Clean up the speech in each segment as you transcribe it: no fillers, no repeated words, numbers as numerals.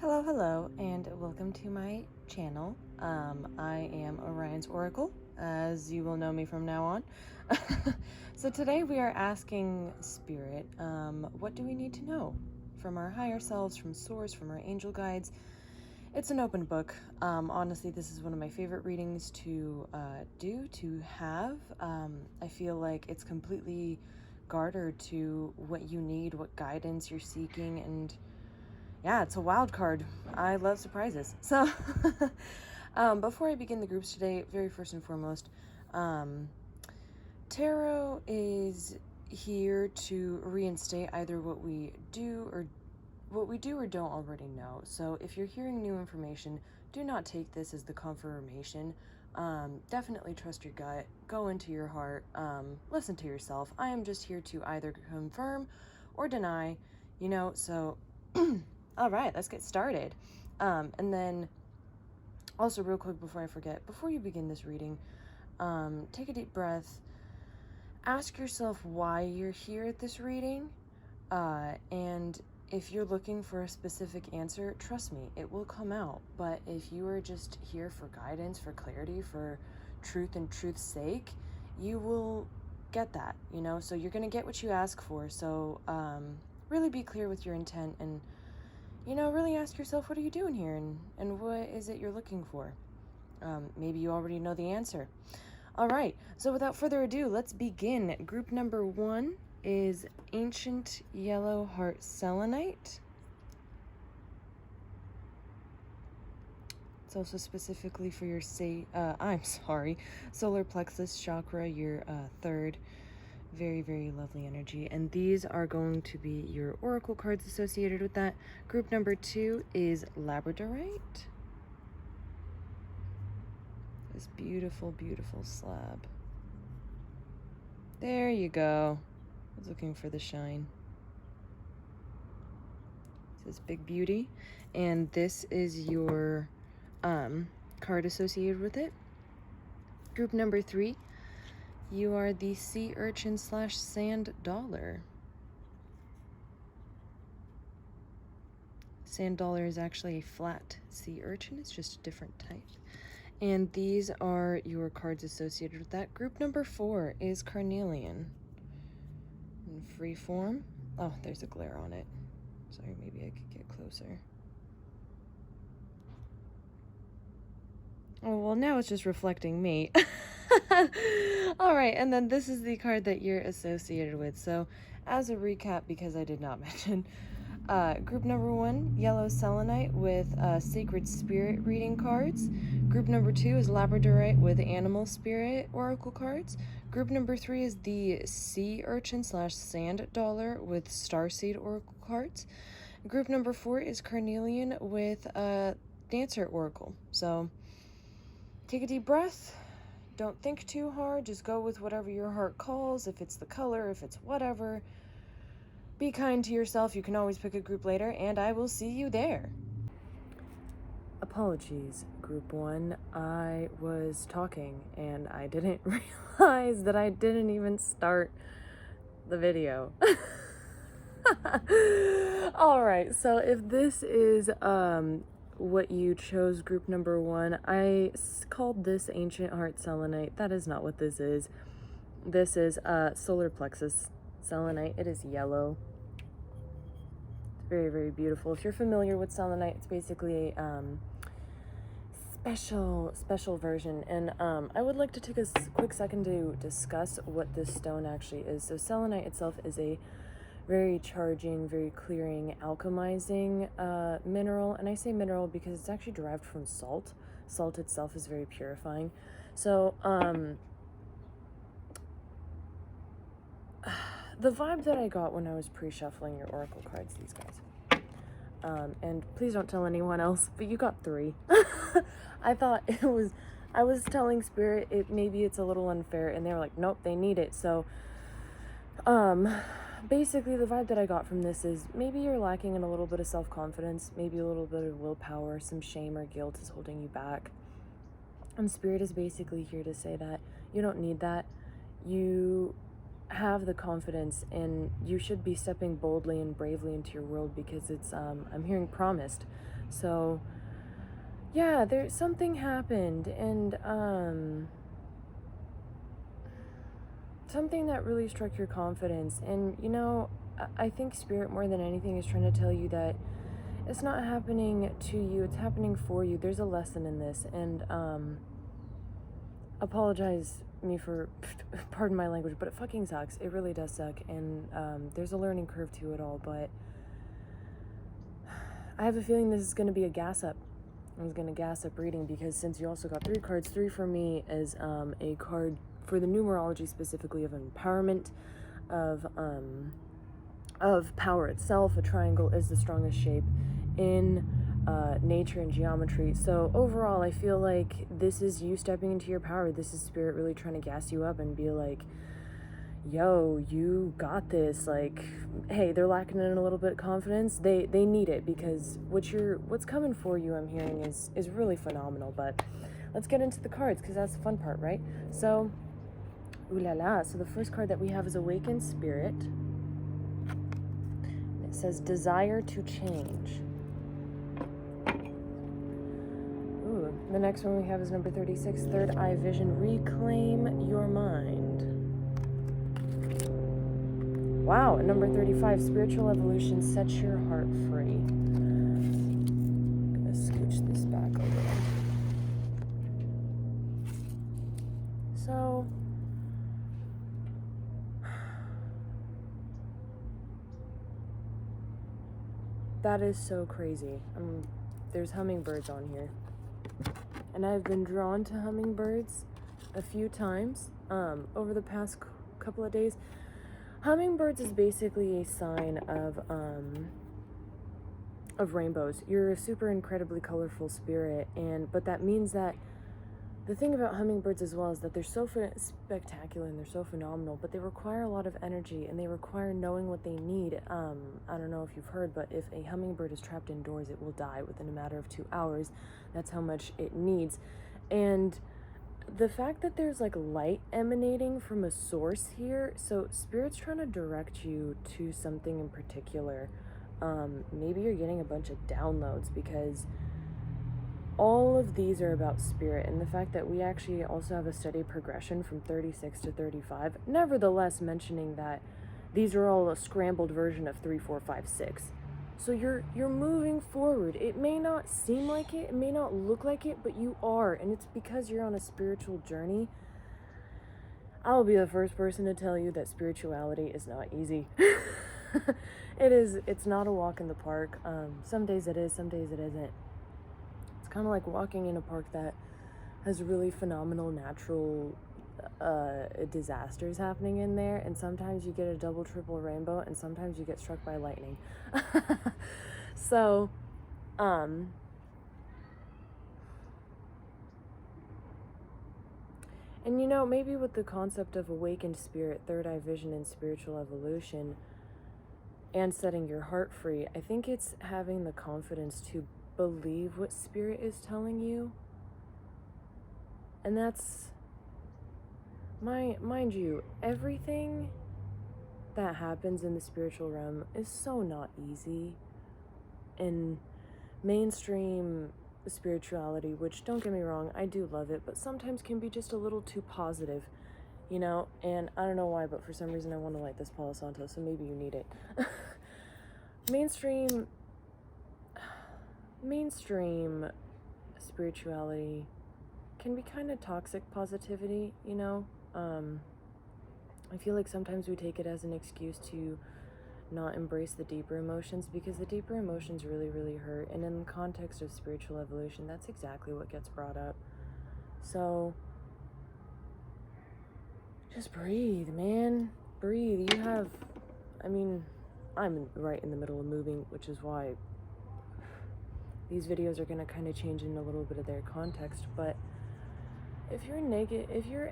Hello, and welcome to my channel. I am Orion's Oracle, as you will know me from now on. So today we are asking Spirit, what do we need to know from our higher selves, from Source, from our angel guides? It's an open book. Honestly, this is one of my favorite readings to have. I feel like it's completely gartered to what you need, what guidance you're seeking, and yeah, it's a wild card. I love surprises. So, before I begin the groups today, very first and foremost, tarot is here to reinstate either what we do or don't already know. So if you're hearing new information, do not take this as the confirmation. Definitely trust your gut, go into your heart, listen to yourself. I am just here to either confirm or deny, so all right, let's get started. And then also real quick before I forget, before you begin this reading, take a deep breath, ask yourself why you're here at this reading, and if you're looking for a specific answer, trust me, it will come out. But if you are just here for guidance, for clarity, for truth and truth's sake, you will get that, so you're going to get what you ask for. So really be clear with your intent and really ask yourself, what are you doing here, and what is it you're looking for? Maybe you already know the answer. All right, so without further ado, let's begin. Group number 1 is Ancient Yellow Heart Selenite. It's also specifically for your solar plexus chakra, your third. Very, very lovely energy. And these are going to be your oracle cards associated with that. Group number 2 is labradorite. This beautiful, beautiful slab. There you go. I was looking for the shine. This is Big Beauty. And this is your card associated with it. Group number 3. You are the sea urchin / sand dollar. Sand dollar is actually a flat sea urchin. It's just a different type. And these are your cards associated with that. Group number 4 is Carnelian. In free form. Oh, there's a glare on it. Sorry, maybe I could get closer. Oh, well, now it's just reflecting me. All right, and then this is the card that you're associated with. So as a recap, because I did not mention, group number 1, yellow selenite with sacred spirit reading cards. Group number 2 is labradorite with animal spirit oracle cards. Group number 3 is the sea urchin / sand dollar with starseed oracle cards. Group number 4 is carnelian with dancer oracle. So take a deep breath. Don't think too hard. Just go with whatever your heart calls. If it's the color, if it's whatever. Be kind to yourself. You can always pick a group later, and I will see you there. Apologies, group 1. I was talking, and I didn't realize that I didn't even start the video. All right, so if this is what you chose, group number 1, I called this Ancient Heart Selenite. That is not what this is. This is solar plexus selenite. It is yellow. It's very, very beautiful. If you're familiar with selenite, it's basically a special version. And I would like to take a quick second to discuss what this stone actually is. So selenite itself is a very charging, very clearing, alchemizing mineral. And I say mineral because it's actually derived from salt. Salt itself is very purifying. So the vibe that I got when I was pre-shuffling your oracle cards, these guys, and please don't tell anyone else, but you got 3. I thought I was telling Spirit maybe it's a little unfair, and they were like, nope, they need it. So basically the vibe that I got from this is maybe you're lacking in a little bit of self-confidence, maybe a little bit of willpower, some shame or guilt is holding you back. And Spirit is basically here to say that you don't need that. You have the confidence, and you should be stepping boldly and bravely into your world, because it's I'm hearing promised. So yeah, there's something happened, and something that really struck your confidence. And you know, I think Spirit more than anything is trying to tell you that it's not happening to you, it's happening for you. There's a lesson in this. And apologize me for pardon my language, but it fucking sucks. It really does suck. And there's a learning curve to it all, but I have a feeling this is going to be a gas up. I was going to gas up reading, because since you also got 3 cards, 3 for me is a card for the numerology specifically of empowerment, of power itself. A triangle is the strongest shape in nature and geometry. So overall, I feel like this is you stepping into your power. This is Spirit really trying to gas you up and be like, yo, you got this. Like, hey, they're lacking in a little bit of confidence. They need it, because what's coming for you, I'm hearing, is really phenomenal. But let's get into the cards, because that's the fun part, right? So, ooh la la. So the first card that we have is Awakened Spirit. It says desire to change. Ooh, the next one we have is number 36, Third Eye Vision. Reclaim your mind. Wow, and number 35, Spiritual Evolution, set your heart free. I'm gonna scooch this back a little. So, that is so crazy. There's hummingbirds on here. And I've been drawn to hummingbirds a few times over the past couple of days. Hummingbirds is basically a sign of rainbows. You're a super incredibly colorful spirit, but that means that the thing about hummingbirds as well is that they're so spectacular and they're so phenomenal, but they require a lot of energy, and they require knowing what they need. I don't know if you've heard, but if a hummingbird is trapped indoors, it will die within a matter of 2 hours. That's how much it needs. And the fact that there's like light emanating from a source here, so Spirit's trying to direct you to something in particular. Maybe you're getting a bunch of downloads, because all of these are about Spirit, and the fact that we actually also have a steady progression from 36 to 35, nevertheless mentioning that these are all a scrambled version of 3, 4, 5, 6. So you're moving forward. It may not seem like it may not look like it, but you are, and it's because you're on a spiritual journey. I'll be the first person to tell you that spirituality is not easy. It's not a walk in the park. Some days it is, some days it isn't. It's kind of like walking in a park that has really phenomenal natural disasters happening in there, and sometimes you get a double, triple rainbow, and sometimes you get struck by lightning. So, and you know, maybe with the concept of awakened spirit, third eye vision, and spiritual evolution, and setting your heart free, I think it's having the confidence to believe what Spirit is telling you. And that's, mind you, everything that happens in the spiritual realm is so not easy. And mainstream spirituality, which, don't get me wrong, I do love it, but sometimes can be just a little too positive, you know? And I don't know why, but for some reason I want to light this Palo Santo, so maybe you need it. Mainstream spirituality can be kind of toxic positivity, you know? I feel like sometimes we take it as an excuse to not embrace the deeper emotions, because the deeper emotions really, really hurt. And in the context of spiritual evolution, that's exactly what gets brought up. So just breathe, man. Breathe. I'm right in the middle of moving, which is why these videos are going to kind of change in a little bit of their context. But if your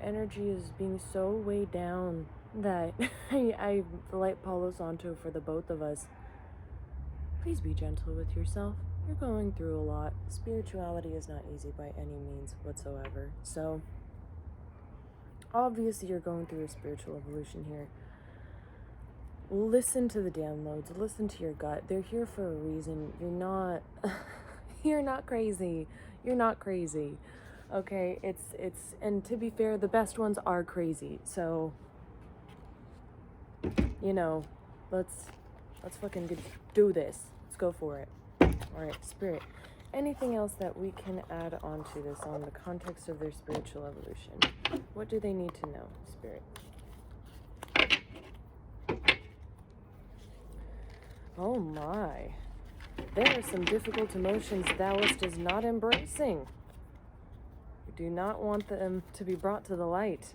energy is being so weighed down that I light Palo Santo for the both of us, please be gentle with yourself. You're going through a lot. Spirituality is not easy by any means whatsoever. So obviously you're going through a spiritual evolution here. Listen to the downloads. Listen to your gut. They're here for a reason. You're not You're not crazy. You're not crazy. Okay, and to be fair, the best ones are crazy. So, you know, let's fucking do this. Let's go for it. All right, Spirit. Anything else that we can add on to this on the context of their spiritual evolution? What do they need to know, Spirit? Oh my. There are some difficult emotions Taoist is not embracing. You do not want them to be brought to the light.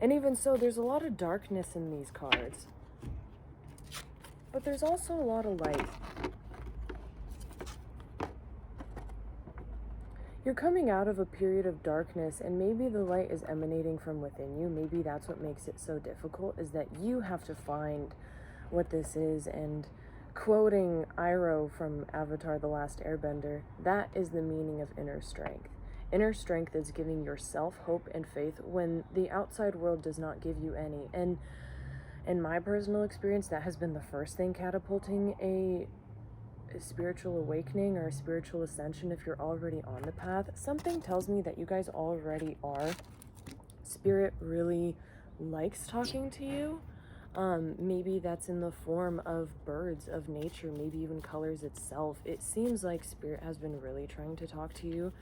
And even so, there's a lot of darkness in these cards. But there's also a lot of light. You're coming out of a period of darkness, and maybe the light is emanating from within you. Maybe that's what makes it so difficult, is that you have to find what this is. And quoting Iroh from Avatar: The Last Airbender, that is the meaning of inner strength. Inner strength is giving yourself hope and faith when the outside world does not give you any. And in my personal experience, that has been the first thing catapulting a spiritual awakening or a spiritual ascension. If you're already on the path, something tells me that you guys already are. Spirit really likes talking to you. Maybe that's in the form of birds, of nature, maybe even colors itself. It seems like Spirit has been really trying to talk to you.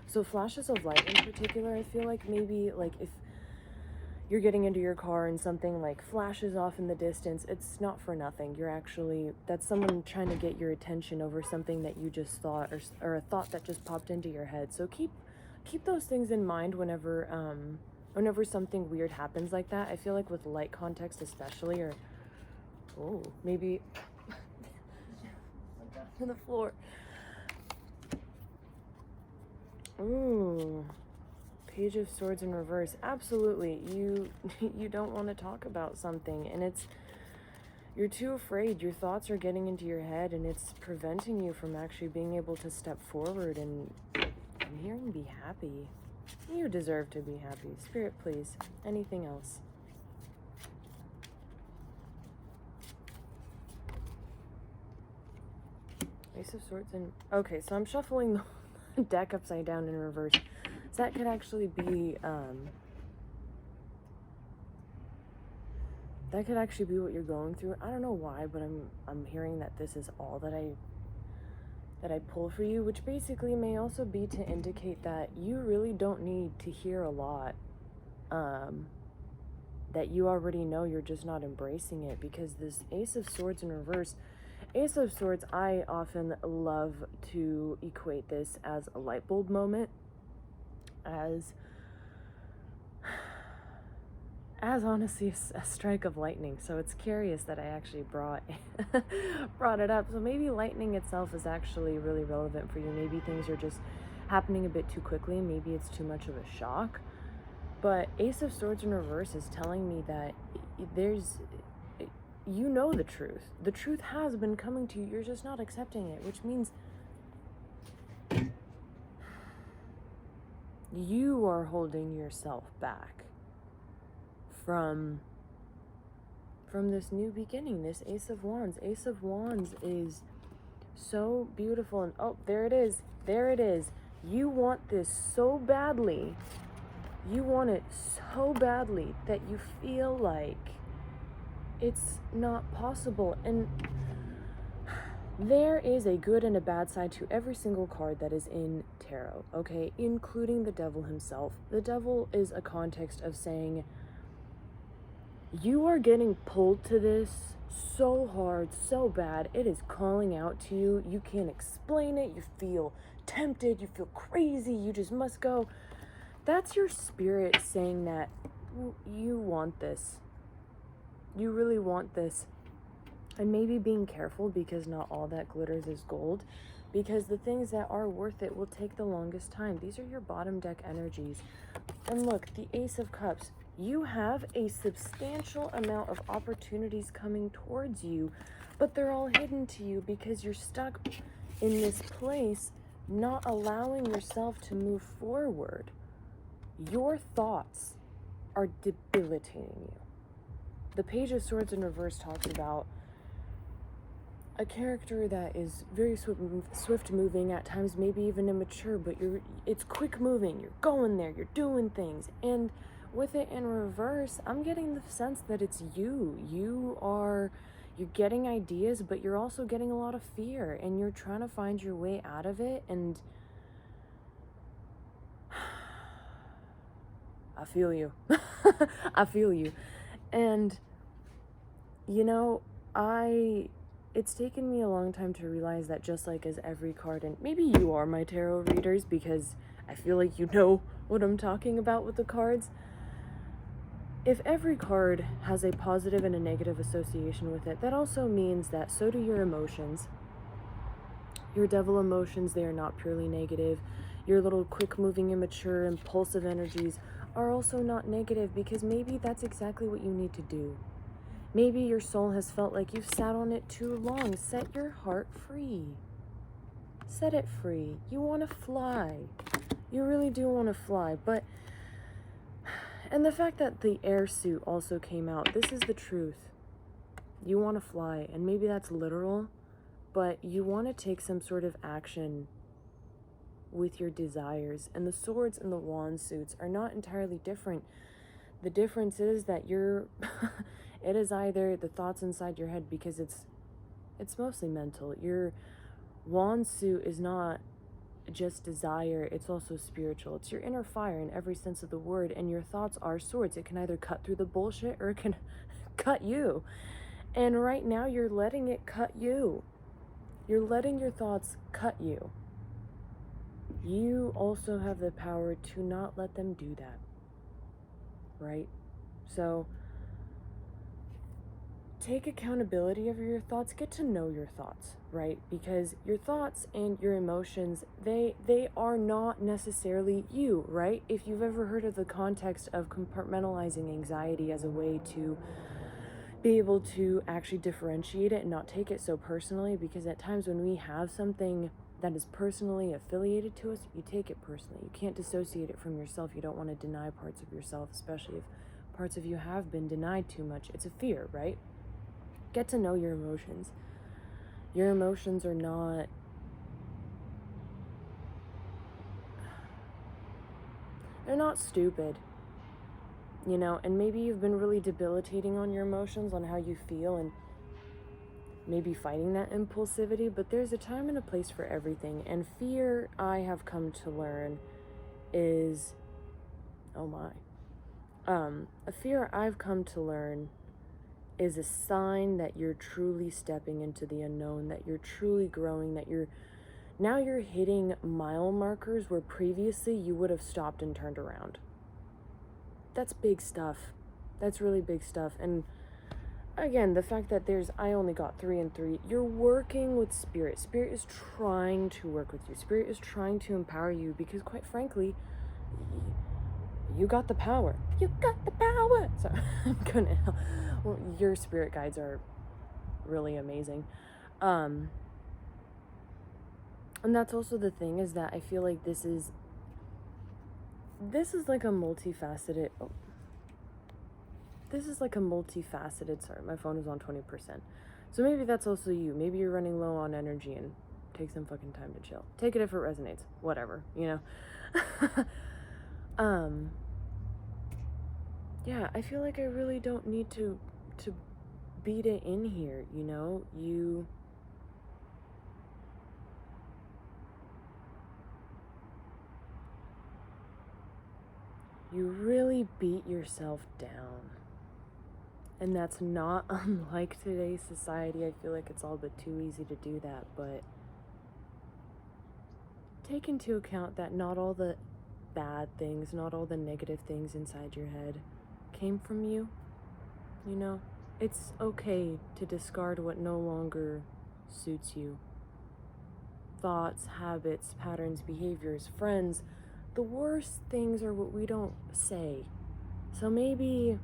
So flashes of light in particular, I feel like maybe like if you're getting into your car and something like flashes off in the distance, it's not for nothing. You're actually, that's someone trying to get your attention over something that you just thought, or a thought that just popped into your head. So keep those things in mind whenever something weird happens like that. I feel like with light context especially, or maybe on the floor. Ooh. Page of Swords in reverse. Absolutely. You don't want to talk about something, and you're too afraid. Your thoughts are getting into your head, and it's preventing you from actually being able to step forward. And I'm hearing be happy. You deserve to be happy. Spirit, please. Anything else? Ace of Swords in... Okay, so I'm shuffling the deck upside down in reverse. So that could actually be, what you're going through. I don't know why, but I'm hearing that this is all that I pull for you, which basically may also be to indicate that you really don't need to hear a lot, that you already know, you're just not embracing it, because this Ace of Swords in reverse, Ace of Swords, I often love to equate this as a light bulb moment, as honestly a strike of lightning. So it's curious that I actually brought it up. So maybe lightning itself is actually really relevant for you. Maybe things are just happening a bit too quickly. Maybe it's too much of a shock. But Ace of Swords in reverse is telling me that you know the truth. The truth has been coming to you. You're just not accepting it, which means you are holding yourself back from this new beginning, this Ace of Wands. Ace of Wands is so beautiful, and oh, there it is. There it is. You want this so badly. You want it so badly that you feel like it's not possible. And there is a good and a bad side to every single card that is in tarot, okay? Including the devil himself. The devil is a context of saying, you are getting pulled to this so hard, so bad. It is calling out to you. You can't explain it. You feel tempted. You feel crazy. You just must go. That's your spirit saying that you want this. You really want this. And maybe being careful, because not all that glitters is gold, because the things that are worth it will take the longest time. These are your bottom deck energies. And look, the Ace of Cups. You have a substantial amount of opportunities coming towards you, but they're all hidden to you because you're stuck in this place, not allowing yourself to move forward. Your thoughts are debilitating you. The Page of Swords in reverse talks about a character that is very swift moving, at times maybe even immature, but it's quick moving, you're going there, you're doing things. And with it in reverse, I'm getting the sense that it's you're getting ideas, but you're also getting a lot of fear, and you're trying to find your way out of it. And I feel you. I feel you. And you know, it's taken me a long time to realize that, just like as every card, and maybe you are my tarot readers because I feel like you know what I'm talking about with the cards. If every card has a positive and a negative association with it, that also means that so do your emotions. Your devil emotions, they are not purely negative. Your little quick-moving, immature, impulsive energies are also not negative, because maybe that's exactly what you need to do. Maybe your soul has felt like you've sat on it too long. Set your heart free. Set it free. You want to fly. You really do want to fly. And the fact that the air suit also came out, this is the truth. You want to fly, and maybe that's literal, but you want to take some sort of action with your desires. And the swords and the wand suits are not entirely different. The difference is that it is either the thoughts inside your head, because it's mostly mental. Your wand suit is not just desire, it's also spiritual. It's your inner fire in every sense of the word, and your thoughts are swords. It can either cut through the bullshit or it can cut you. And right now you're letting it cut you. You're letting your thoughts cut you. You also have the power to not let them do that. Right? So take accountability of your thoughts. Get to know your thoughts, right? Because your thoughts and your emotions, they are not necessarily you, right? If you've ever heard of the context of compartmentalizing anxiety as a way to be able to actually differentiate it and not take it so personally, because at times when we have something that is personally affiliated to us, you take it personally. You can't dissociate it from yourself. You don't want to deny parts of yourself, especially if parts of you have been denied too much. It's a fear, right? Get to know your emotions. Your emotions are not... they're not stupid. You know, and maybe you've been really debilitating on your emotions, on how you feel, and maybe fighting that impulsivity, but there's a time and a place for everything. And fear, I have come to learn, is... oh my. A fear I've come to learn is a sign that you're truly stepping into the unknown, that you're truly growing, that now you're hitting mile markers where previously you would have stopped and turned around. That's big stuff. That's really big stuff. And again, the fact that I only got 3 and 3, you're working with Spirit. Spirit is trying to work with you. Spirit is trying to empower you, because quite frankly, you got the power. You got the power. Sorry, I'm gonna... well, your spirit guides are really amazing. And that's also the thing, is that I feel like this is like a multifaceted... oh. This is like a multifaceted... sorry, my phone is on 20%. So maybe that's also you. Maybe you're running low on energy and take some fucking time to chill. Take it if it resonates. Whatever, you know? Yeah, I feel like I really don't need to beat it in here, you know? You really beat yourself down. And that's not unlike today's society. I feel like it's all but too easy to do that, but take into account that not all the bad things, not all the negative things inside your head came from you. You know, it's okay to discard what no longer suits you. Thoughts, habits, patterns, behaviors, friends. The worst things are what we don't say. So maybe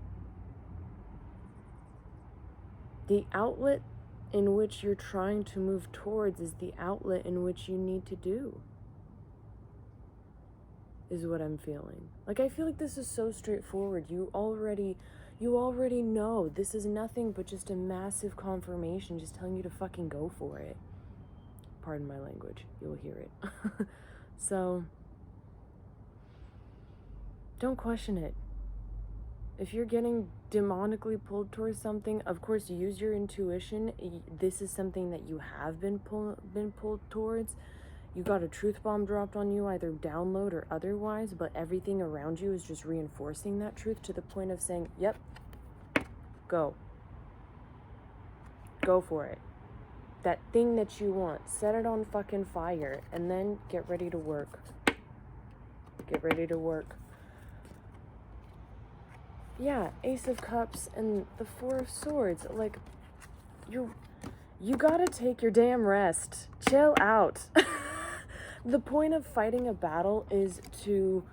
the outlet in which you're trying to move towards is the outlet in which you need to do, is what I'm feeling. Like, I feel like this is so straightforward. You already know. This is nothing but just a massive confirmation just telling you to fucking go for it. Pardon my language. You'll hear it. So, don't question it. If you're getting demonically pulled towards something, of course, use your intuition. This is something that you have been pulled towards. You got a truth bomb dropped on you, either download or otherwise, but everything around you is just reinforcing that truth to the point of saying, yep, go. Go for it. That thing that you want, set it on fucking fire, and then get ready to work. Get ready to work. Yeah, Ace of Cups and the Four of Swords. Like, you gotta take your damn rest. Chill out. The point of fighting a battle is to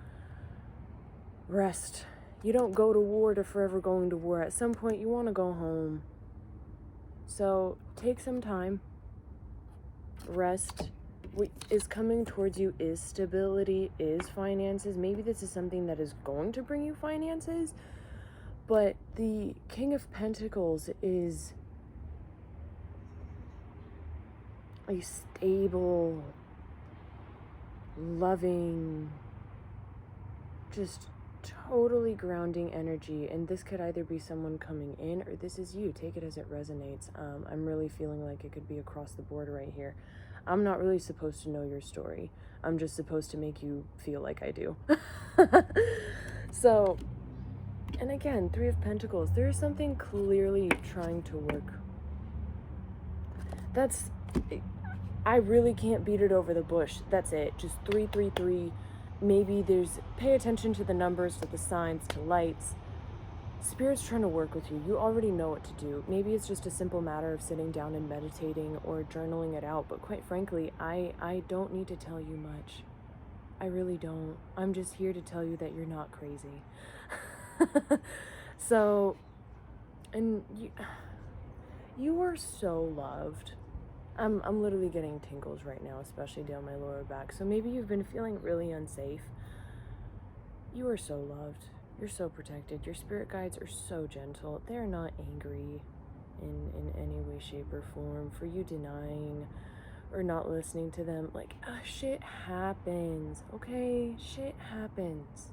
rest. You don't go to war to forever going to war. At some point, you want to go home. So, take some time. Rest. What is coming towards you is stability, is finances. Maybe this is something that is going to bring you finances. But the King of Pentacles is a stable, loving, just totally grounding energy. And this could either be someone coming in or this is you. Take it as it resonates. I'm really feeling like it could be across the board right here. I'm not really supposed to know your story. I'm just supposed to make you feel like I do. So, and again, Three of Pentacles. There's something clearly trying to work. I really can't beat it over the bush. That's it. Just 333. Maybe there's, pay attention to the numbers, to the signs, to lights. Spirit's trying to work with you. You already know what to do. Maybe it's just a simple matter of sitting down and meditating or journaling it out. But quite frankly, I don't need to tell you much. I really don't. I'm just here to tell you that you're not crazy. So, and you are so loved. I'm literally getting tingles right now, especially down my lower back. So maybe you've been feeling really unsafe. You are so loved. You're so protected. Your spirit guides are so gentle. They're not angry in any way, shape, or form for you denying or not listening to them. Like, shit happens, okay? Shit happens.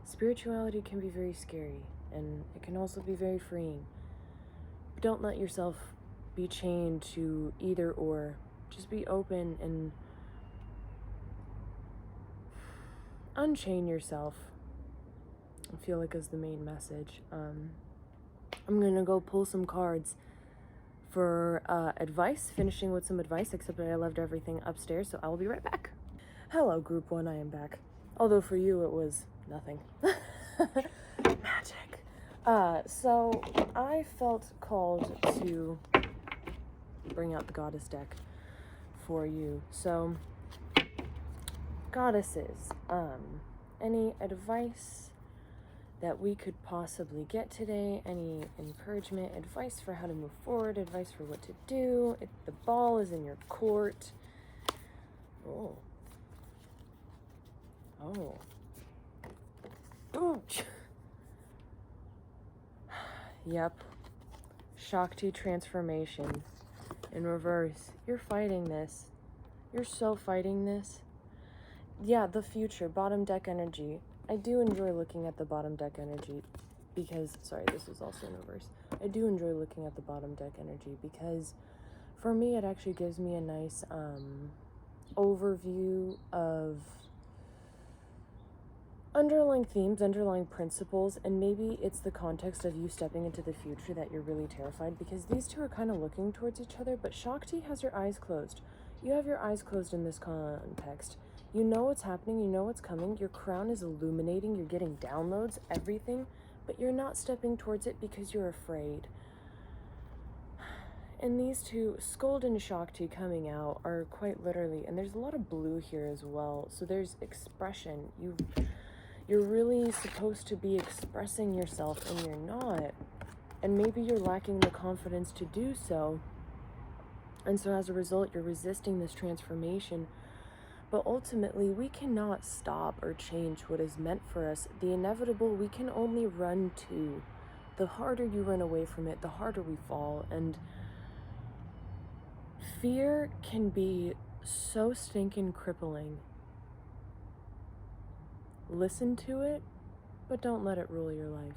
Spirituality can be very scary, and it can also be very freeing. Don't let yourself be chained to either or. Just be open and unchain yourself, I feel like is the main message. I'm gonna go pull some cards for advice, finishing with some advice, except that I left everything upstairs, so I will be right back. Hello, Group 1, I am back. Although for you it was nothing. Magic. So I felt called to bring out the goddess deck for you. So, goddesses, any advice that we could possibly get today? Any encouragement, advice for how to move forward, advice for what to do? The ball is in your court. Oh. Ouch. Yep. Shakti transformation in reverse. You're fighting this. You're so fighting this. Yeah, the future, bottom deck energy. I do enjoy looking at the bottom deck energy because, sorry, this is also in reverse. I do enjoy looking at the bottom deck energy because for me it actually gives me a nice overview of underlying themes, underlying principles, and maybe it's the context of you stepping into the future that you're really terrified, because these two are kind of looking towards each other, but Shakti has her eyes closed. You have your eyes closed in this context. You know what's happening, you know what's coming, your crown is illuminating, you're getting downloads, everything, but you're not stepping towards it because you're afraid. And these two, Skuld and Shakti, coming out are quite literally, and there's a lot of blue here as well, so there's expression. You're really supposed to be expressing yourself, and you're not. And maybe you're lacking the confidence to do so. And so as a result, you're resisting this transformation. But ultimately, we cannot stop or change what is meant for us. The inevitable, we can only run to. The harder you run away from it, the harder we fall. And fear can be so stinking crippling. Listen to it, but don't let it rule your life.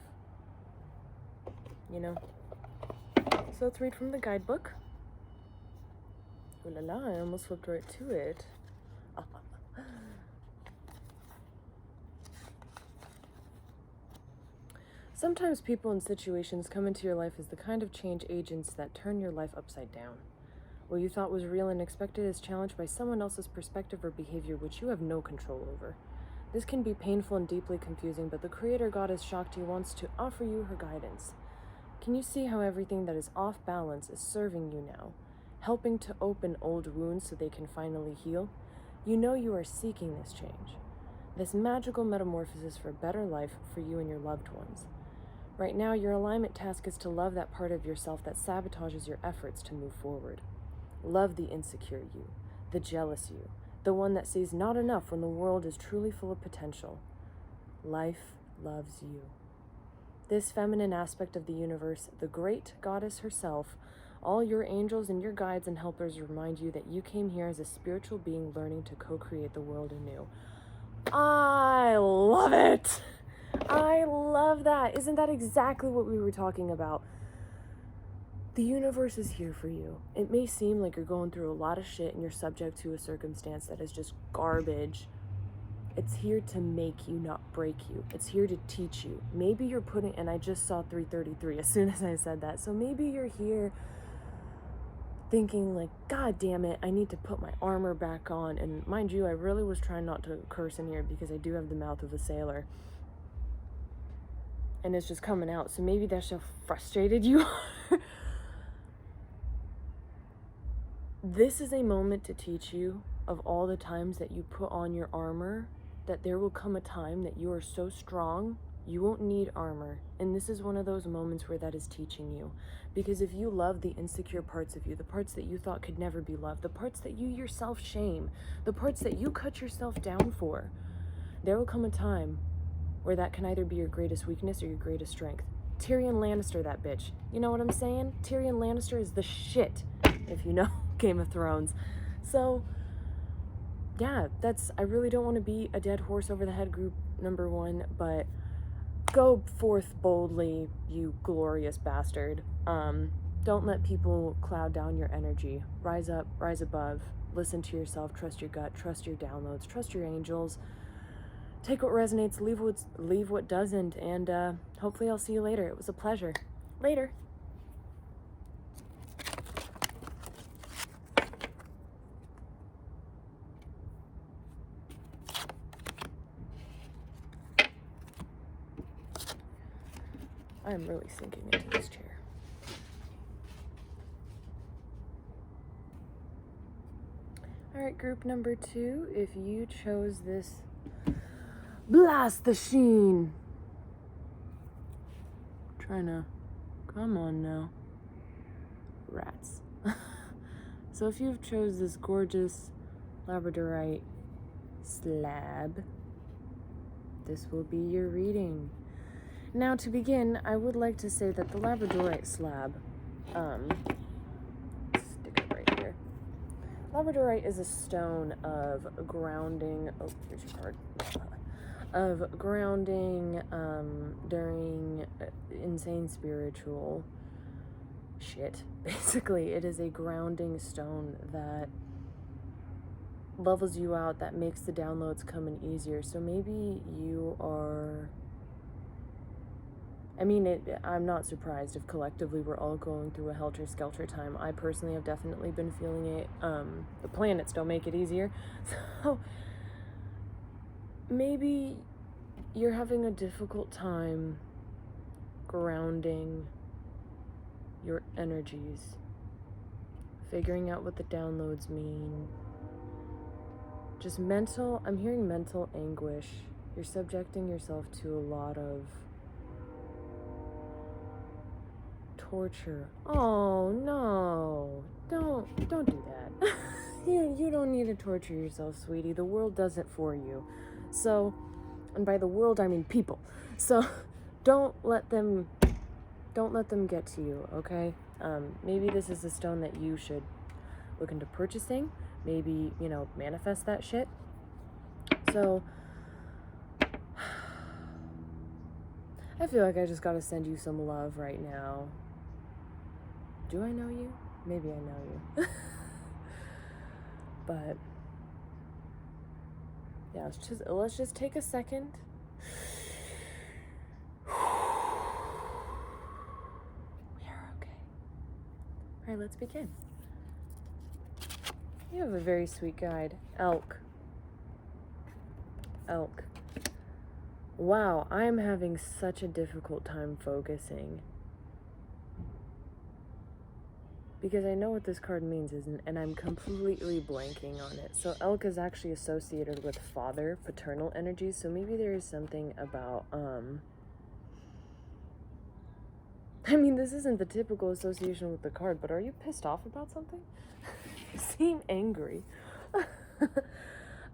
You know? So let's read from the guidebook. Ooh la la, I almost flipped right to it. Sometimes people and situations come into your life as the kind of change agents that turn your life upside down. What you thought was real and expected is challenged by someone else's perspective or behavior which you have no control over. This can be painful and deeply confusing, but the Creator Goddess Shakti wants to offer you her guidance. Can you see how everything that is off balance is serving you now, helping to open old wounds so they can finally heal? You know you are seeking this change, this magical metamorphosis for a better life for you and your loved ones. Right now, your alignment task is to love that part of yourself that sabotages your efforts to move forward. Love the insecure you, the jealous you, the one that sees not enough when the world is truly full of potential. Life loves you. This feminine aspect of the universe, the great goddess herself, all your angels and your guides and helpers remind you that you came here as a spiritual being learning to co-create the world anew. I love it! I love that. Isn't that exactly what we were talking about? The universe is here for you. It may seem like you're going through a lot of shit and you're subject to a circumstance that is just garbage. It's here to make you, not break you. It's here to teach you. Maybe you're putting, and I just saw 333 as soon as I said that. So maybe you're here thinking like, God damn it, I need to put my armor back on. And mind you, I really was trying not to curse in here because I do have the mouth of a sailor. And it's just coming out. So maybe that's how frustrated you are. This is a moment to teach you of all the times that you put on your armor, that there will come a time that you are so strong, you won't need armor. And this is one of those moments where that is teaching you. Because if you love the insecure parts of you, the parts that you thought could never be loved, the parts that you yourself shame, the parts that you cut yourself down for, there will come a time where that can either be your greatest weakness or your greatest strength. Tyrion Lannister, that bitch. You know what I'm saying? Tyrion Lannister is the shit, if you know Game of Thrones. So, yeah, I really don't want to be a dead horse over the head group number 1, but go forth boldly, you glorious bastard. Don't let people cloud down your energy. Rise up, rise above, listen to yourself, trust your gut, trust your downloads, trust your angels. Take what resonates, leave what doesn't, and hopefully I'll see you later. It was a pleasure. Later. I'm really sinking into this chair. Alright, group number 2, if you chose this Blast the Sheen. Trying to, come on now. Rats. So if you've chose this gorgeous labradorite slab, this will be your reading. Now to begin, I would like to say that the labradorite slab, stick it right here. Labradorite is a stone of grounding, oh, here's your card. Of grounding during insane spiritual shit. Basically, it is a grounding stone that levels you out, that makes the downloads come in easier. So maybe you are... I'm not surprised if collectively we're all going through a helter-skelter time. I personally have definitely been feeling it. The planets don't make it easier. So... maybe you're having a difficult time grounding your energies, figuring out what the downloads mean. Just I'm hearing mental anguish. You're subjecting yourself to a lot of torture. Oh no, don't do that. You don't need to torture yourself, sweetie. The world does it for you. So, and by the world I mean people. So, don't let them get to you, okay? Maybe this is a stone that you should look into purchasing. Maybe, manifest that shit. So, I feel like I just gotta send you some love right now. Do I know you? Maybe I know you. But, yeah, let's just take a second. We are okay. Alright, let's begin. You have a very sweet guide. Elk. Wow, I'm having such a difficult time focusing. Because I know what this card means, and I'm completely blanking on it. So elk is actually associated with father, paternal energy. So maybe there is something about, I mean, this isn't the typical association with the card, but are you pissed off about something? You seem angry.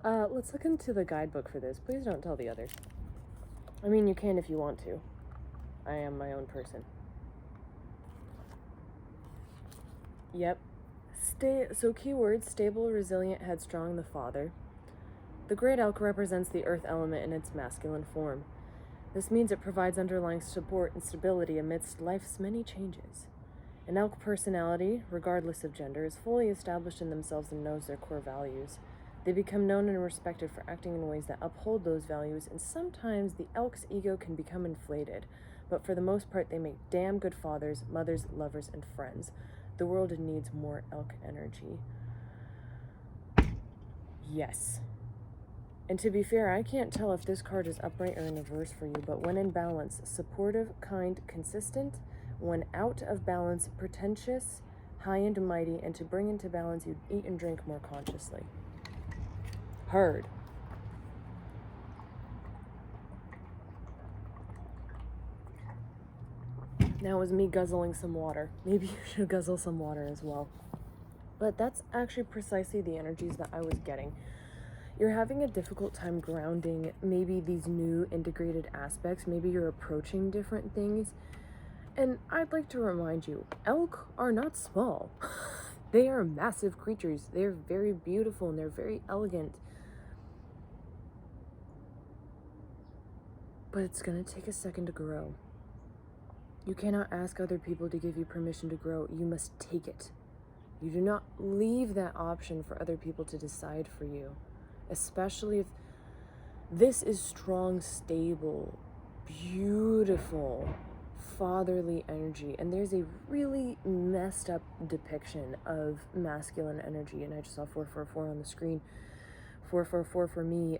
Let's look into the guidebook for this. Please don't tell the others. I mean, you can if you want to. I am my own person. Yep. So keywords: stable, resilient, headstrong, the father. The great elk represents the earth element in its masculine form. This means it provides underlying support and stability amidst life's many changes. An elk personality, regardless of gender, is fully established in themselves and knows their core values. They become known and respected for acting in ways that uphold those values, and sometimes the elk's ego can become inflated, but for the most part they make damn good fathers, mothers, lovers, and friends. The world needs more elk energy. Yes. And to be fair, I can't tell if this card is upright or in reverse for you, but when in balance, supportive, kind, consistent. When out of balance, pretentious, high and mighty, and to bring into balance, you eat and drink more consciously. Heard. Now it was me guzzling some water. Maybe you should guzzle some water as well. But that's actually precisely the energies that I was getting. You're having a difficult time grounding maybe these new integrated aspects. Maybe you're approaching different things. And I'd like to remind you, elk are not small. They are massive creatures. They're very beautiful and they're very elegant. But it's gonna take a second to grow. You cannot ask other people to give you permission to grow. You must take it. You do not leave that option for other people to decide for you. Especially if this is strong, stable, beautiful, fatherly energy. And there's a really messed up depiction of masculine energy. And I just saw 444 on the screen. 444 for me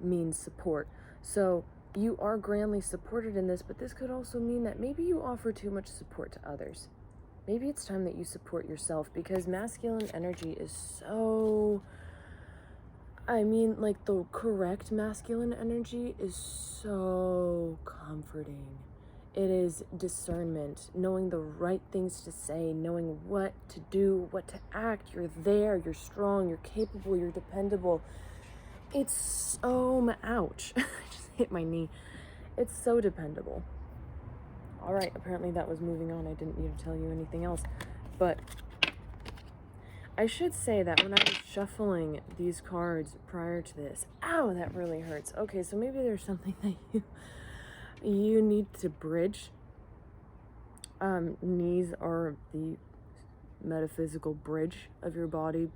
means support. So you are grandly supported in this, but this could also mean that maybe you offer too much support to others. Maybe it's time that you support yourself, because masculine energy is so... I mean, like, the correct masculine energy is so comforting. It is discernment, knowing the right things to say, knowing what to do, what to act. You're there, you're strong, you're capable, you're dependable. It's so... ouch. I just hit my knee. It's so dependable. Alright, apparently that was moving on. I didn't need to tell you anything else. But I should say that when I was shuffling these cards prior to this... Ow, that really hurts. Okay, so maybe there's something that you need to bridge. Knees are the metaphysical bridge of your body.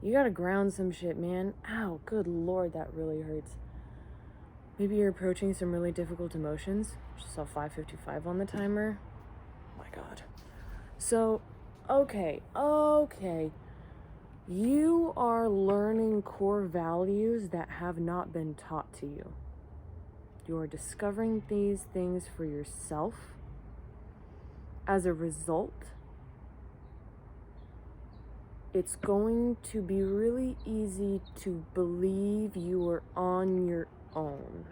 You gotta ground some shit, man. Ow, good lord, that really hurts. Maybe you're approaching some really difficult emotions. Just saw 5:55 on the timer. Oh my god. So, okay. You are learning core values that have not been taught to you. You are discovering these things for yourself. As a result, it's going to be really easy to believe you are on your own.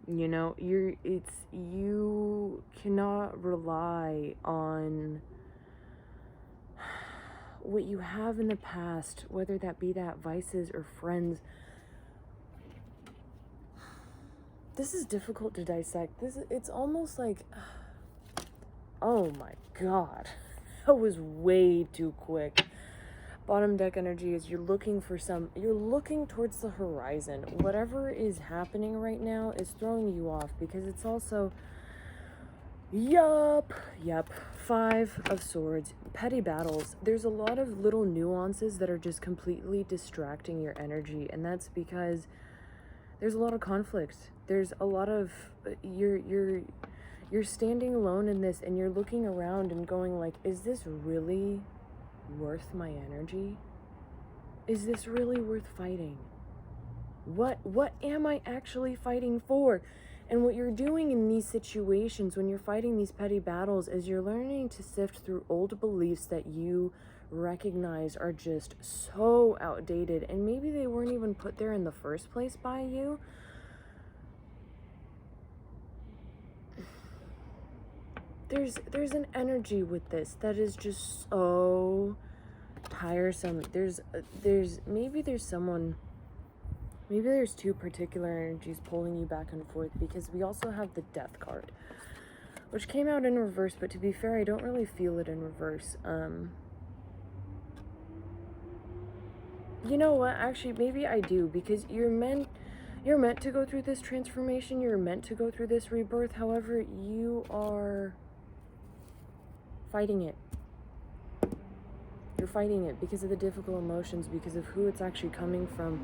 You know, you cannot rely on what you have in the past, whether that be that vices or friends. This is difficult to dissect. It's almost like, oh my God, that was way too quick. Bottom deck energy is you're looking towards the horizon. Whatever is happening right now is throwing you off, because it's also, yep, 5 of Swords, petty battles. There's a lot of little nuances that are just completely distracting your energy, and that's because there's a lot of conflict. There's a lot of, you're standing alone in this, and you're looking around and going like, is this really worth my energy? Is this really worth fighting? What am I actually fighting for? And what you're doing in these situations when you're fighting these petty battles is you're learning to sift through old beliefs that you recognize are just so outdated, and maybe they weren't even put there in the first place by you. There's an energy with this that is just so tiresome. There's two particular energies pulling you back and forth, because we also have the Death card, which came out in reverse, but to be fair, I don't really feel it in reverse. You know what, actually maybe I do, because you're meant to go through this transformation, you're meant to go through this rebirth. However, you are fighting it. You're fighting it because of the difficult emotions, because of who it's actually coming from.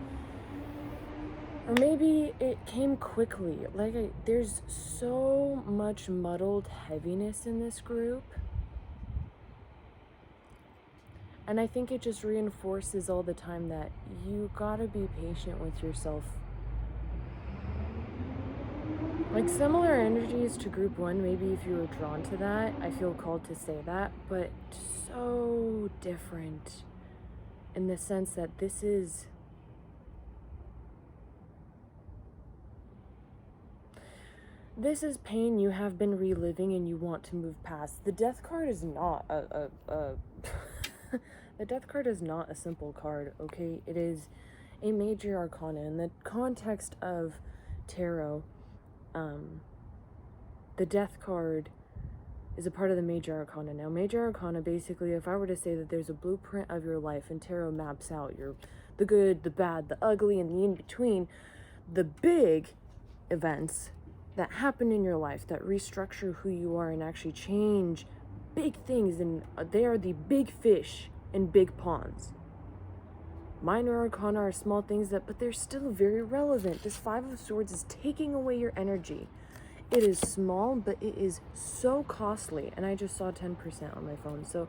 Or maybe it came quickly. There's so much muddled heaviness in this group. And I think it just reinforces all the time that you gotta be patient with yourself. Like, similar energies to group 1, maybe if you were drawn to that, I feel called to say that, but so different in the sense that this is pain you have been reliving and you want to move past. The Death card is not the Death card is not a simple card, okay? It is a major arcana. In the context of tarot, the Death card is a part of the major arcana. Now, major arcana, basically, if I were to say that there's a blueprint of your life, and tarot maps out the good, the bad, the ugly, and the in-between, the big events that happen in your life that restructure who you are and actually change big things, and they are the big fish in big ponds. Minor arcana are small things but they're still very relevant. This 5 of Swords is taking away your energy. It is small, but it is so costly. And I just saw 10% on my phone. So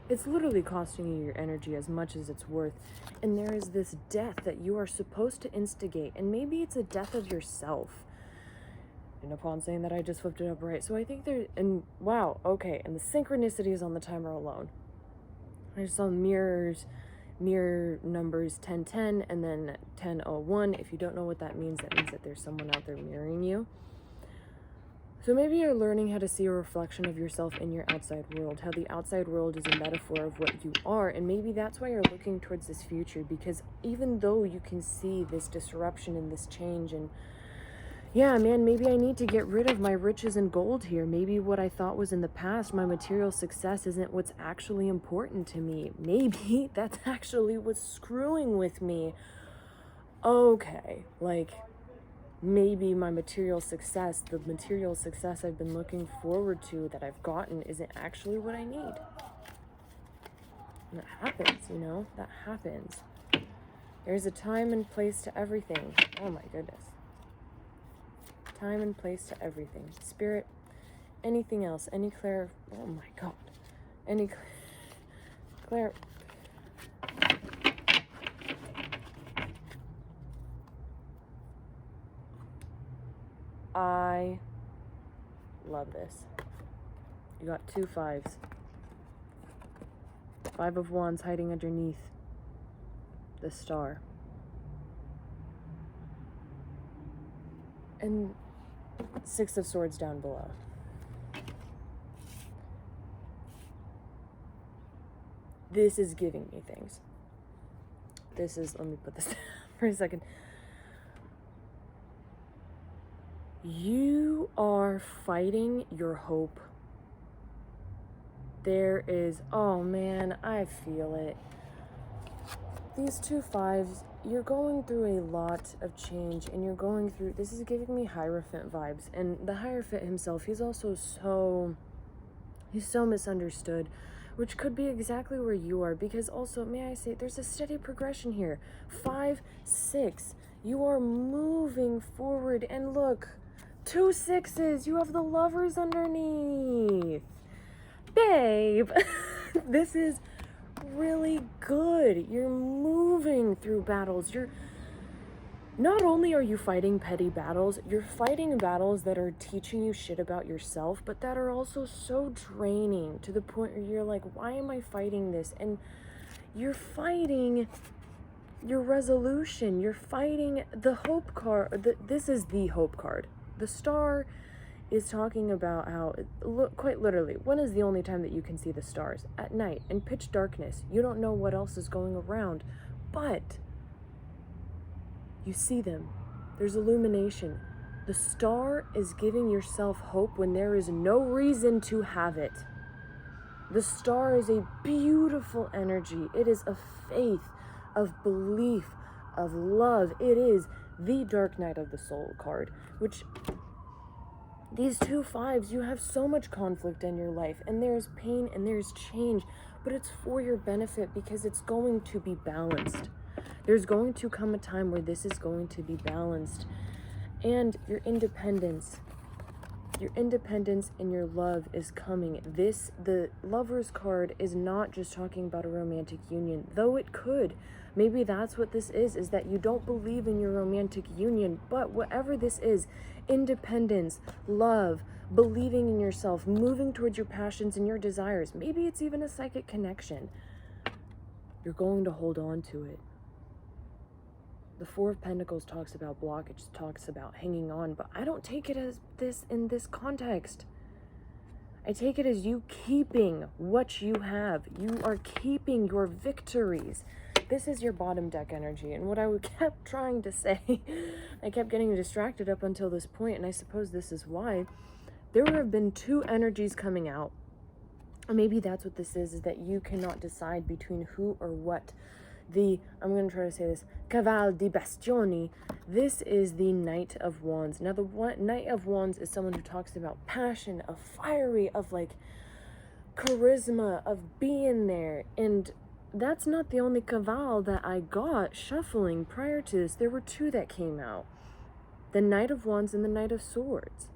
it's literally costing you your energy as much as it's worth. And there is this death that you are supposed to instigate. And maybe it's a death of yourself. And upon saying that, I just flipped it up right. So I think wow, okay. And the synchronicities on the timer alone. I just saw mirror numbers 1010 and then 1001. If you don't know what that means that there's someone out there mirroring you. So maybe you're learning how to see a reflection of yourself in your outside world, how the outside world is a metaphor of what you are, and maybe that's why you're looking towards this future, because even though you can see this disruption and this change, and yeah, man, maybe I need to get rid of my riches and gold here. Maybe what I thought was in the past, my material success, isn't what's actually important to me. Maybe that's actually what's screwing with me. Okay, like, maybe my material success, the material success I've been looking forward to that I've gotten, isn't actually what I need. And that happens, you know? That happens. There's a time and place to everything. Oh my goodness. Time and place to everything. Spirit, anything else, oh my God. I love this. You got 2 5s. 5 of Wands hiding underneath the star. And Six of Swords down below. This is giving me things. This is, let me put this down for a second. You are fighting your hope. There is, oh man, I feel it. These 2 5s, you're going through a lot of change, and you're going through, this is giving me Hierophant vibes, and the Hierophant himself, he's also he's so misunderstood, which could be exactly where you are, because also, may I say, there's a steady progression here. 5, 6, you are moving forward, and look, 2 6s, you have the Lovers underneath. Babe, this is really good. You're moving through battles. Not only are you fighting petty battles, you're fighting battles that are teaching you shit about yourself, but that are also so draining to the point where you're like, why am I fighting this? And you're fighting your resolution. You're fighting the hope card. This is the hope card. The star is talking about how, quite literally, when is the only time that you can see the stars? At night, in pitch darkness. You don't know what else is going around, but you see them. There's illumination. The star is giving yourself hope when there is no reason to have it. The star is a beautiful energy. It is of faith, of belief, of love. It is the Dark Night of the Soul card, which these 2 5s, you have so much conflict in your life, and there's pain and there's change, but it's for your benefit because it's going to be balanced. There's going to come a time where this is going to be balanced. And your independence and your love is coming. The Lover's card is not just talking about a romantic union, though it could. Maybe that's what this is that you don't believe in your romantic union, but whatever this is, independence, love, believing in yourself, moving towards your passions and your desires, maybe it's even a psychic connection. You're going to hold on to it. The Four of Pentacles talks about blockage, talks about hanging on, but I don't take it as this in this context. I take it as you keeping what you have. You are keeping your victories. This is your bottom deck energy, and what I kept trying to say, I kept getting distracted up until this point, and I suppose this is why. There have been 2 energies coming out. Maybe that's what this is that you cannot decide between who or what. I'm going to try to say this, Caval di Bastioni. This is the Knight of Wands. Now, the Knight of Wands is someone who talks about passion, of fiery, of like charisma, of being there. And that's not the only Caval that I got shuffling prior to this. There were 2 that came out. The Knight of Wands and the Knight of Swords.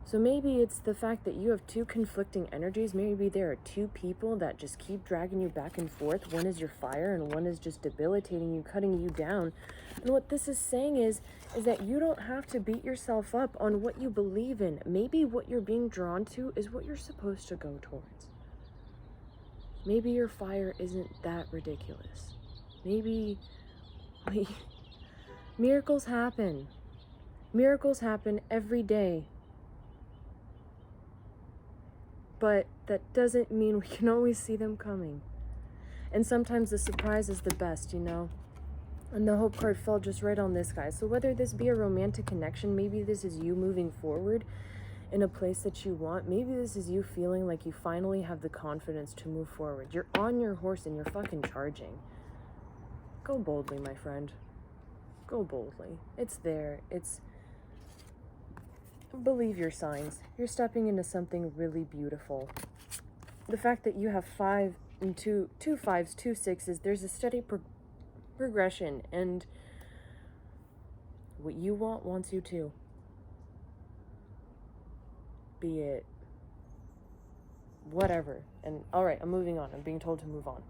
So maybe it's the fact that you have 2 conflicting energies. Maybe there are 2 people that just keep dragging you back and forth. One is your fire and one is just debilitating you, cutting you down. And what this is saying is that you don't have to beat yourself up on what you believe in. Maybe what you're being drawn to is what you're supposed to go towards. Maybe your fire isn't that ridiculous. Maybe miracles happen. Miracles happen every day. But that doesn't mean we can always see them coming. And sometimes the surprise is the best, you know? And the hope card fell just right on this guy. So whether this be a romantic connection, maybe this is you moving forward in a place that you want. Maybe this is you feeling like you finally have the confidence to move forward. You're on your horse and you're fucking charging. Go boldly, my friend. Go boldly. It's there. Believe your signs. You're stepping into something really beautiful. The fact that you have 5 and 2 5s, 2 6s, there's a steady progression, and what you want wants you too. Be it whatever. And all right, I'm moving on. I'm being told to move on.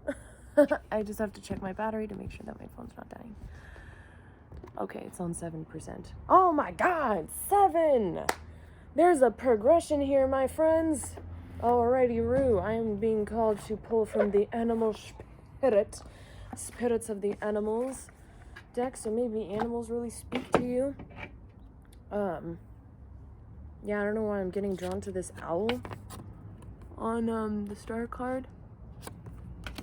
I just have to check my battery to make sure that my phone's not dying. Okay, it's on 7%. Oh my God, 7! There's a progression here, my friends. Alrighty, Roo, I am being called to pull from the animal spirits of the animals deck, so maybe animals really speak to you. Yeah, I don't know why I'm getting drawn to this owl on the star card.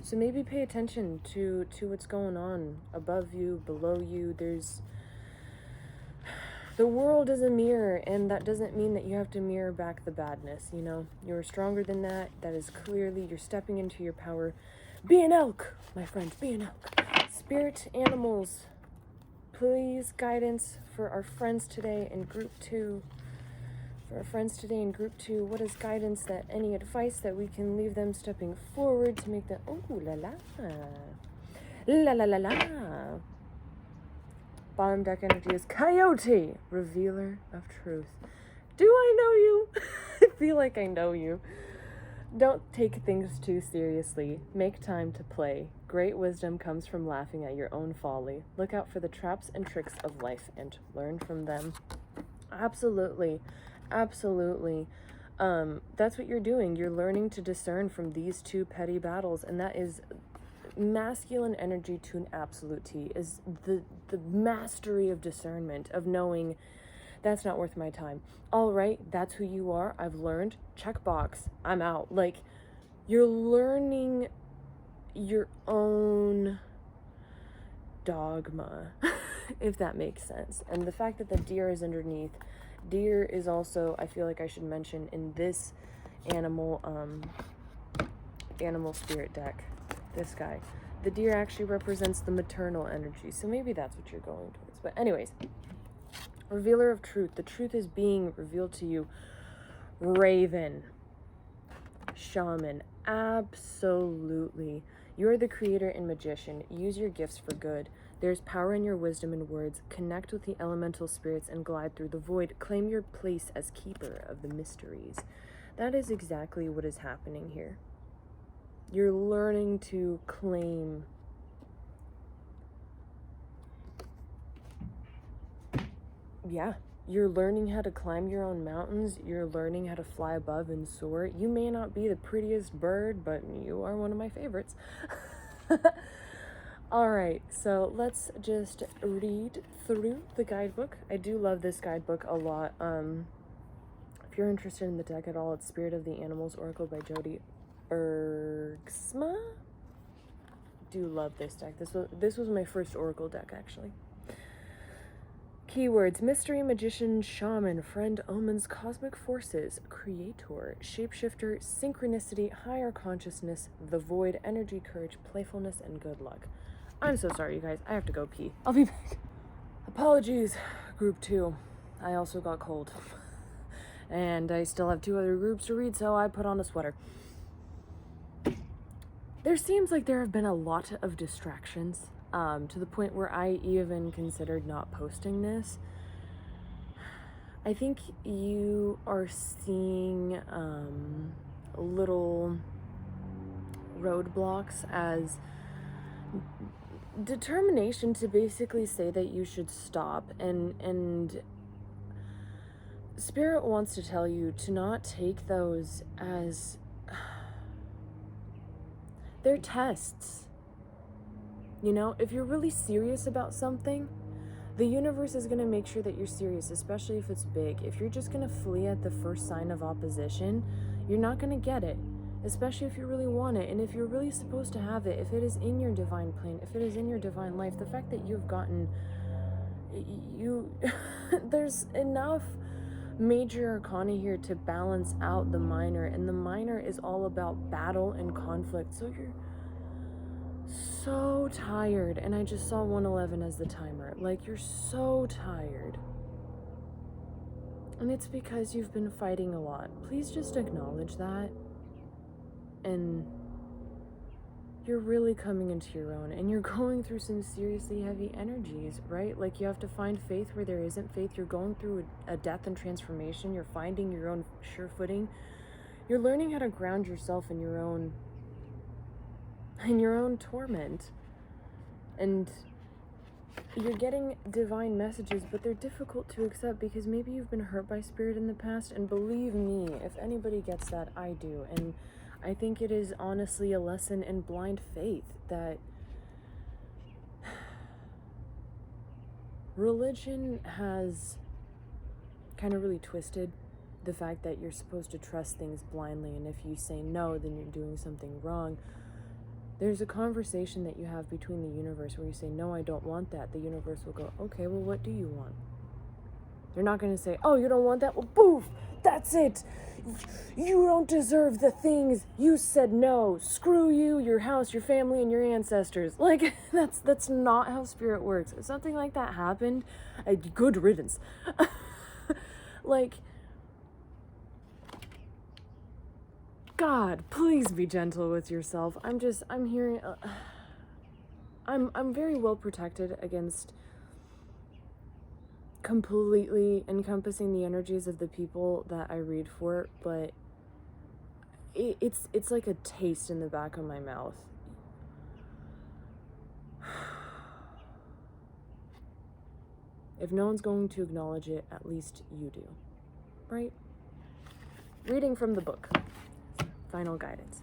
So maybe pay attention to what's going on above you, below you. The world is a mirror, and that doesn't mean that you have to mirror back the badness, you know? You're stronger than that. That is clearly, you're stepping into your power. Be an elk, my friends, be an elk. Spirit animals, please guidance for our friends today in group 2. For our friends today in group 2, what is guidance, that any advice that we can leave them stepping forward to make them, ooh la la, la la la la. Bottom deck energy is Coyote, revealer of truth. Do I know you? I feel like I know you. Don't take things too seriously. Make time to play. Great wisdom comes from laughing at your own folly. Look out for the traps and tricks of life and learn from them. Absolutely. Absolutely. That's what you're doing. You're learning to discern from these 2 petty battles, and that is masculine energy to an absolute T, is the mastery of discernment, of knowing that's not worth my time. All right, that's who you are. I've learned. Checkbox. I'm out. Like, you're learning your own dogma, if that makes sense. And the fact that the deer is underneath, deer is also, I feel like I should mention in this animal spirit deck, this guy, the deer actually represents the maternal energy, so maybe that's what you're going towards. But anyways, revealer of truth, the truth is being revealed to you. Raven, shaman, absolutely. You're the creator and magician. Use your gifts for good. There's power in your wisdom and words. Connect with the elemental spirits and glide through the void. Claim your place as keeper of the mysteries. That is exactly what is happening here. You're learning to claim you're learning how to climb your own mountains. You're learning how to fly above and soar. You may not be the prettiest bird, but you are one of my favorites. All right, so let's just read through the guidebook. I do love this guidebook a lot. If you're interested in the deck at all, it's Spirit of the Animals Oracle by Jody. Bergsma. Do love this deck. This was my first Oracle deck, actually. Keywords: mystery, magician, shaman, friend, omens, cosmic forces, creator, shapeshifter, synchronicity, higher consciousness, the void, energy, courage, playfulness, and good luck. I'm so sorry, you guys. I have to go pee. I'll be back. Apologies, group 2. I also got cold. And I still have 2 other groups to read, so I put on a sweater. There seems like there have been a lot of distractions, to the point where I even considered not posting this. I think you are seeing little roadblocks as determination to basically say that you should stop, and Spirit wants to tell you to not take those as they're tests. You know, if you're really serious about something, the universe is going to make sure that you're serious, especially if it's big. If you're just going to flee at the first sign of opposition, you're not going to get it, especially if you really want it. And if you're really supposed to have it, if it is in your divine plane, if it is in your divine life, the fact that you've gotten, there's enough major arcana here to balance out the minor, and the minor is all about battle and conflict. So you're so tired, and I just saw 111 as the timer. Like, you're so tired, and it's because you've been fighting a lot. Please just acknowledge that, and you're really coming into your own, and you're going through some seriously heavy energies, right? Like, you have to find faith where there isn't faith. You're going through a death and transformation. You're finding your own sure footing. You're learning how to ground yourself in your own torment, and you're getting divine messages, but they're difficult to accept because maybe you've been hurt by Spirit in the past. And believe me, if anybody gets that, I do. And I think it is honestly a lesson in blind faith that religion has kind of really twisted. The fact that you're supposed to trust things blindly, and if you say no, then you're doing something wrong. There's a conversation that you have between the universe where you say, no, I don't want that. The universe will go, okay, well, what do you want? They're not going to say, oh, you don't want that? Well, poof, that's it. You don't deserve the things. You said no. Screw you, your house, your family, and your ancestors. Like, that's not how spirit works. If something like that happened, good riddance. Like, God, please be gentle with yourself. I'm hearing, I'm very well protected against completely encompassing the energies of the people that I read for, but it's like a taste in the back of my mouth. If no one's going to acknowledge it, at least you do, right? Reading from the book. Final guidance.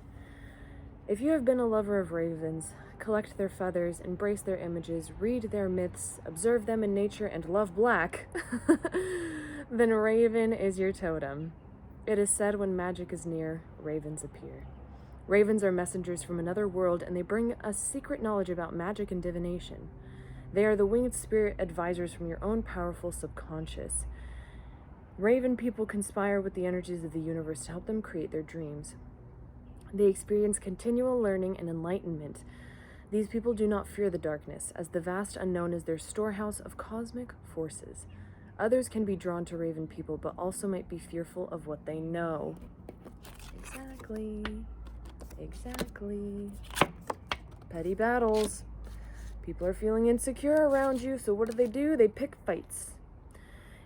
If you have been a lover of ravens, collect their feathers, embrace their images, read their myths, observe them in nature, and love black, then raven is your totem. It is said when magic is near, ravens appear. Ravens are messengers from another world, and they bring us secret knowledge about magic and divination. They are the winged spirit advisors from your own powerful subconscious. Raven people conspire with the energies of the universe to help them create their dreams. They experience continual learning and enlightenment. These people do not fear the darkness, as the vast unknown is their storehouse of cosmic forces. Others can be drawn to raven people, but also might be fearful of what they know. Exactly. Petty battles. People are feeling insecure around you, so what do? They pick fights.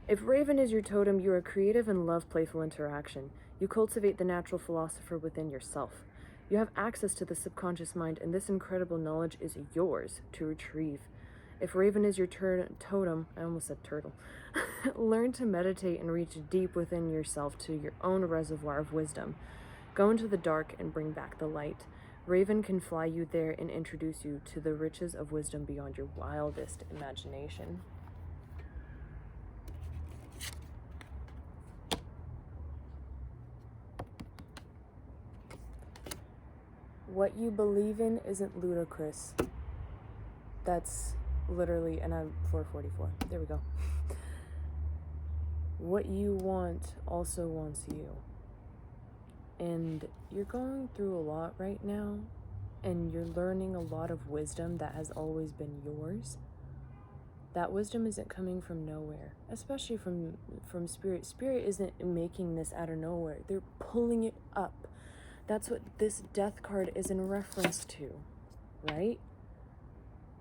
If raven is your totem, you are creative and love playful interaction. You cultivate the natural philosopher within yourself. You have access to the subconscious mind, and this incredible knowledge is yours to retrieve. If raven is your totem, I almost said turtle, learn to meditate and reach deep within yourself to your own reservoir of wisdom. Go into the dark and bring back the light. Raven can fly you there and introduce you to the riches of wisdom beyond your wildest imagination. What you believe in isn't ludicrous. That's literally, and I'm 444. There we go. What you want also wants you. And you're going through a lot right now, and you're learning a lot of wisdom that has always been yours. That wisdom isn't coming from nowhere, especially from spirit. Spirit isn't making this out of nowhere. They're pulling it up. That's what this death card is in reference to, right?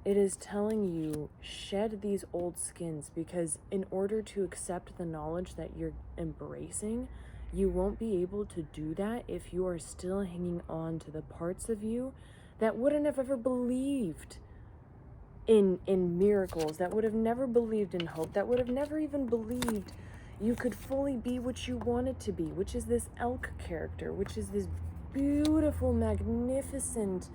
It is telling you, shed these old skins, because in order to accept the knowledge that you're embracing, you won't be able to do that if you are still hanging on to the parts of you that wouldn't have ever believed in miracles, that would have never believed in hope, that would have never even believed you could fully be what you wanted to be, which is this elk character, which is this beautiful, magnificent,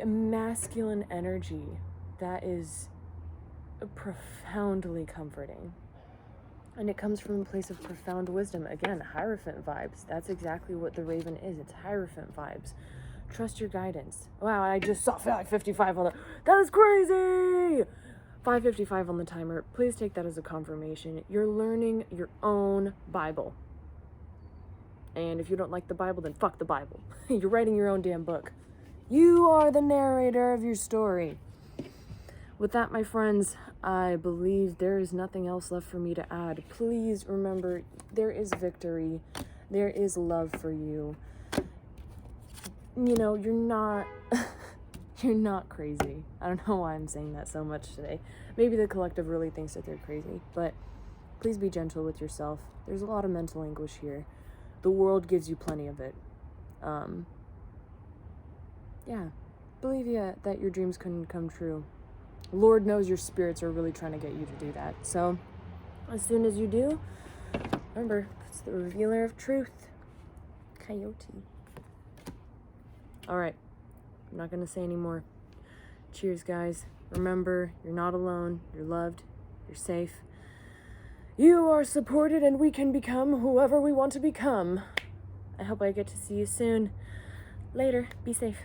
masculine energy that is profoundly comforting. And it comes from a place of profound wisdom. Again, Hierophant vibes. That's exactly what the raven is. It's Hierophant vibes. Trust your guidance. Wow, I just saw 555 on the... That is crazy! 555 on the timer. Please take that as a confirmation. You're learning your own Bible. And if you don't like the Bible, then fuck the Bible. You're writing your own damn book. You are the narrator of your story. With that, my friends, I believe there is nothing else left for me to add. Please remember, there is victory. There is love for you. You know, you're not crazy. I don't know why I'm saying that so much today. Maybe the collective really thinks that they're crazy, but please be gentle with yourself. There's a lot of mental anguish here. The world gives you plenty of it. Yeah, believe that your dreams can come true. Lord knows your spirits are really trying to get you to do that. So, as soon as you do, remember, it's the revealer of truth. Coyote. Alright, I'm not going to say any more. Cheers, guys. Remember, you're not alone. You're loved. You're safe. You are supported and we can become whoever we want to become. I hope I get to see you soon. Later. Be safe.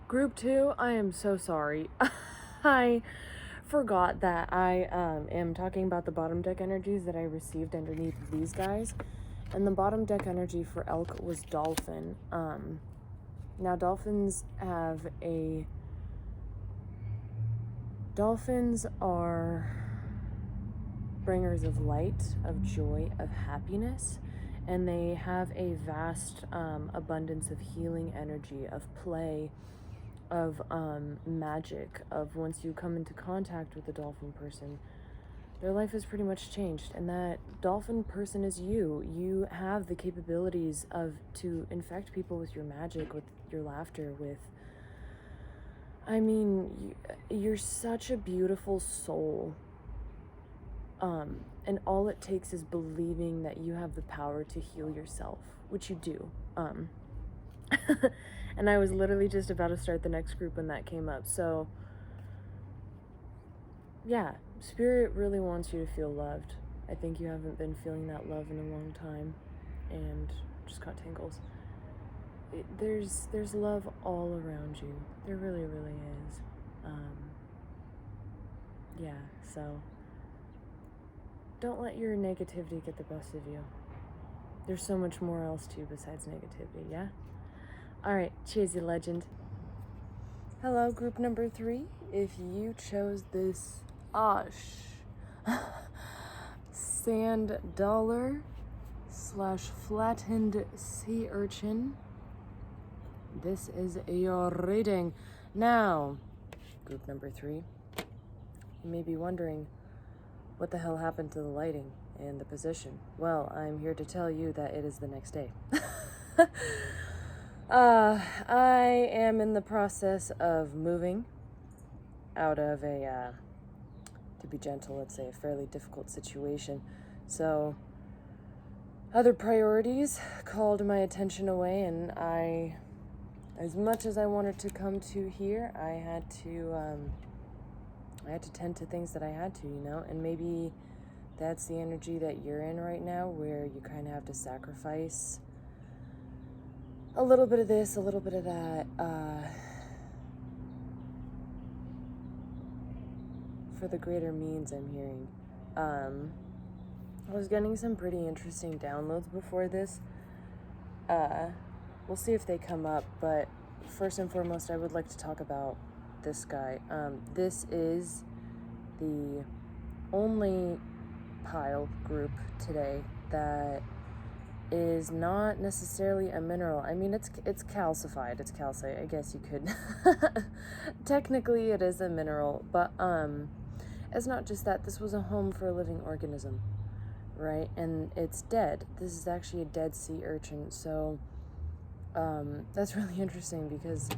Group 2, I am so sorry. I forgot that I am talking about the bottom deck energies that I received underneath these guys. And the bottom deck energy for elk was dolphin. Now dolphins are bringers of light, of joy, of happiness, and they have a vast abundance of healing energy, of play, of magic, of once you come into contact with a dolphin person, their life is pretty much changed. And that dolphin person is you. You have the capabilities to infect people with your magic, with your laughter, with, I mean, you're such a beautiful soul. And all it takes is believing that you have the power to heal yourself, which you do. And I was literally just about to start the next group when that came up. So, yeah, Spirit really wants you to feel loved. I think you haven't been feeling that love in a long time, and just got tingles. There's love all around you. There really, really is. Yeah, so don't let your negativity get the best of you. There's so much more else too besides negativity, yeah? Alright, cheers, you legend. Hello, group number 3. If you chose this sand dollar / flattened sea urchin, this is your reading. Now, group number 3, you may be wondering, what the hell happened to the lighting and the position? Well, I'm here to tell you that it is the next day. I am in the process of moving out of a, to be gentle, let's say a fairly difficult situation. So, other priorities called my attention away, and as much as I wanted to come to here, I had to tend to things that I had to, and maybe that's the energy that you're in right now, where you kind of have to sacrifice a little bit of this, a little bit of that, for the greater means, I'm hearing. I was getting some pretty interesting downloads before this. We'll see if they come up, but first and foremost, I would like to talk about this guy. This is the only pile group today that is not necessarily a mineral. I mean, it's calcified, it's calcite, I guess you could. Technically, it is a mineral, but it's not just that. This was a home for a living organism, right? And it's dead. This is actually a dead sea urchin, so that's really interesting, because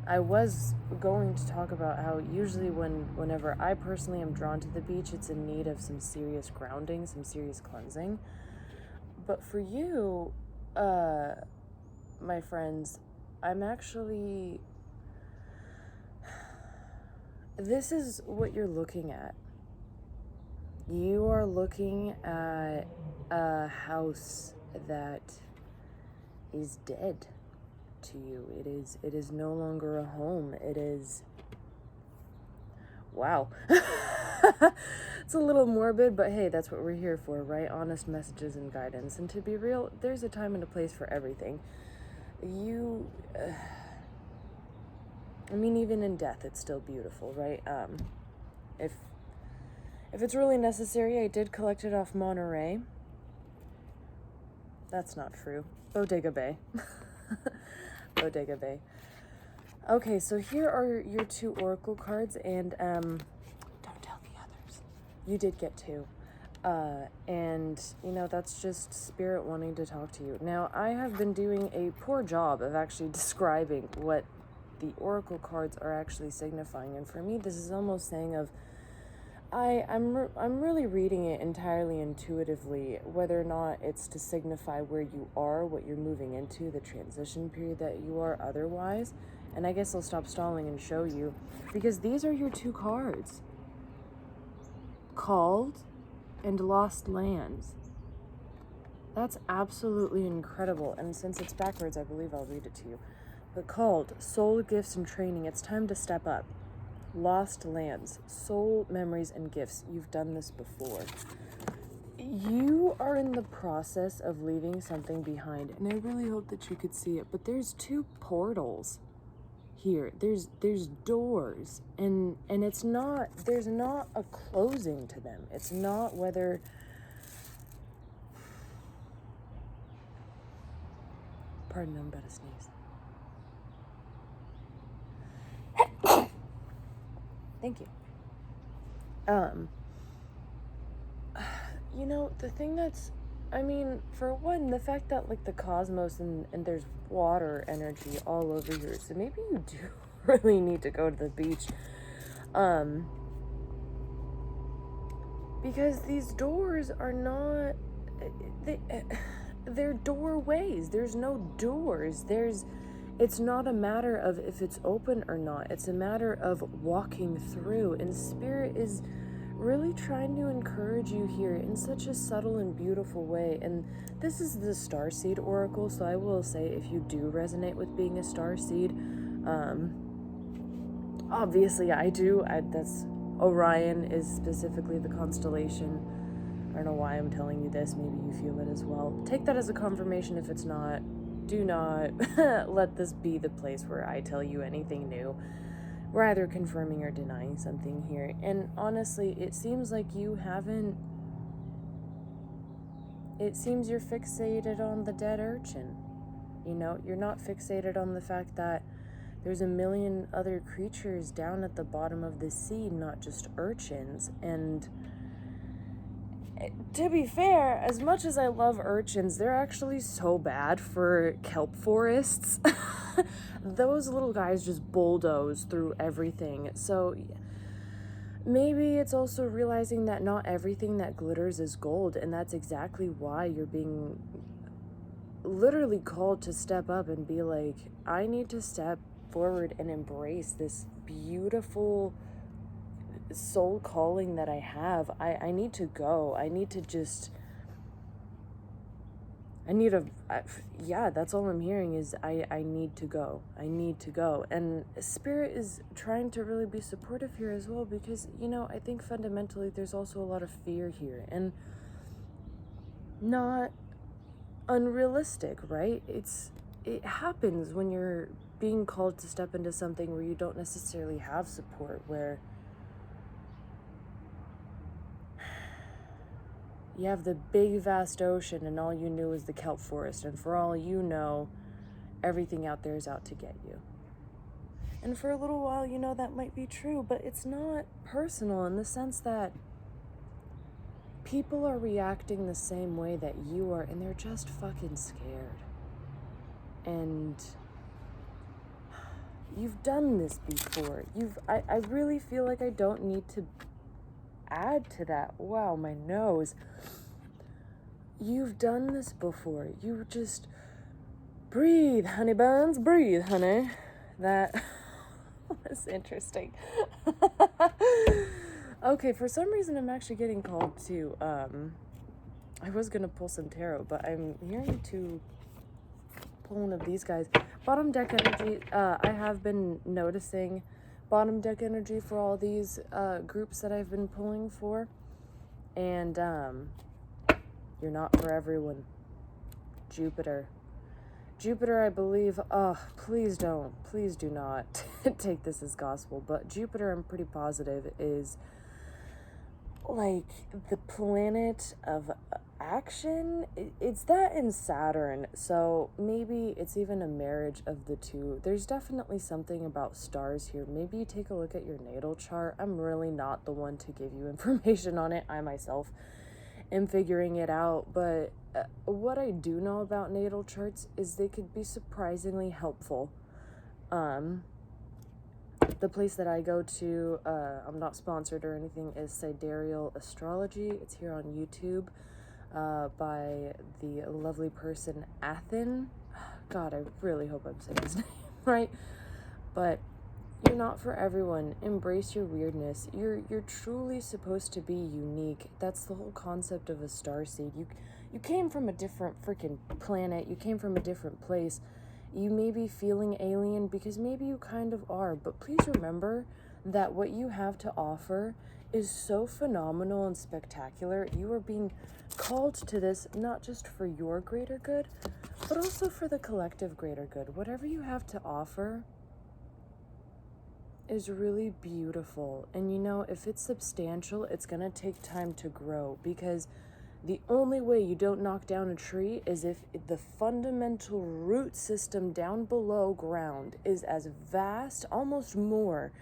I was going to talk about how usually whenever I personally am drawn to the beach, it's in need of some serious grounding, some serious cleansing. But for you, my friends, I'm actually... This is what you're looking at. You are looking at a house that is dead to you. It is no longer a home. It is... Wow. It's a little morbid, but hey, that's what we're here for, right? Honest messages and guidance. And to be real, there's a time and a place for everything. I mean, even in death, it's still beautiful, right? If it's really necessary, I did collect it off Monterey. That's not true. Bodega Bay. Bodega Bay. Okay, so here are your 2 oracle cards, and don't tell the others. You did get 2. And, that's just Spirit wanting to talk to you. Now, I have been doing a poor job of actually describing what the oracle cards are actually signifying, and for me, this is almost saying of, I'm really reading it entirely intuitively, whether or not it's to signify where you are, what you're moving into, the transition period that you are otherwise. And I guess I'll stop stalling and show you, because these are your two cards. Called and Lost Lands. That's absolutely incredible. And since it's backwards, I believe I'll read it to you. But Called, Soul, Gifts, and Training. It's time to step up. Lost Lands, Soul, Memories, and Gifts. You've done this before. You are in the process of leaving something behind, and I really hope that you could see it. But there's two portals here. There's doors, and it's not, there's not a closing to them. It's not whether, pardon, I'm about to sneeze. Thank you. You know, the thing that's, I mean, for one, the fact that, like, the cosmos and there's water energy all over here, so maybe you do really need to go to the beach. Because these doors are not, they're doorways. There's no doors. It's not a matter of if it's open or not. It's a matter of walking through. And Spirit is really trying to encourage you here in such a subtle and beautiful way. And this is the Starseed Oracle, so I will say, if you do resonate with being a Starseed, obviously I do. That's Orion is specifically the constellation. I don't know why I'm telling you this. Maybe you feel it as well. Take that as a confirmation. If it's not, do not let this be the place where I tell you anything new. We're either confirming or denying something here. And honestly, it seems like you haven't... It seems you're fixated on the dead urchin. You know, you're not fixated on the fact that there's a million other creatures down at the bottom of the sea, not just urchins. And to be fair, as much as I love urchins, they're actually so bad for kelp forests. Those little guys just bulldoze through everything. So maybe it's also realizing that not everything that glitters is gold, and that's exactly why you're being literally called to step up and be like, I need to step forward and embrace this beautiful soul calling that I have. I need to go. I need to just, yeah, that's all I'm hearing is I need to go. I need to go. And Spirit is trying to really be supportive here as well, because, you know, I think fundamentally there's also a lot of fear here, and not unrealistic, right? It happens when you're being called to step into something where you don't necessarily have support, where you have the big vast ocean and all you knew is the kelp forest, and for all you know, everything out there is out to get you. And for a little while, you know, that might be true, but it's not personal in the sense that people are reacting the same way that you are, and they're just fucking scared. And you've done this before. I really feel like I don't need to add to that. Wow, my nose. You've done this before. You just breathe, honey buns, breathe, honey. That was interesting. Okay, for some reason I'm actually getting called to, I was gonna pull some tarot, but I'm hearing to pull one of these guys. Bottom deck energy, I have been noticing bottom deck energy for all these groups that I've been pulling for, and you're not for everyone. Jupiter, I believe, please do not take this as gospel, but Jupiter, I'm pretty positive, is like the planet of action. It's that in Saturn, so maybe it's even a marriage of the two. There's definitely something about stars here. Maybe you take a look at your natal chart. I'm really not the one to give you information on it. I myself am figuring it out, but what I do know about natal charts is they could be surprisingly helpful. The place that I go to, I'm not sponsored or anything, is Sidereal Astrology. It's here on YouTube by the lovely person Athen. God, I really hope I'm saying his name right. But you're not for everyone. Embrace your weirdness. You're truly supposed to be unique. That's the whole concept of a starseed. You came from a different freaking planet. You came from a different place. You may be feeling alien because maybe you kind of are, but please remember that what you have to offer is so phenomenal and spectacular. You are being called to this not just for your greater good, but also for the collective greater good. Whatever you have to offer is really beautiful. And you know, if it's substantial, it's gonna take time to grow, because the only way you don't knock down a tree is if the fundamental root system down below ground is as vast, almost more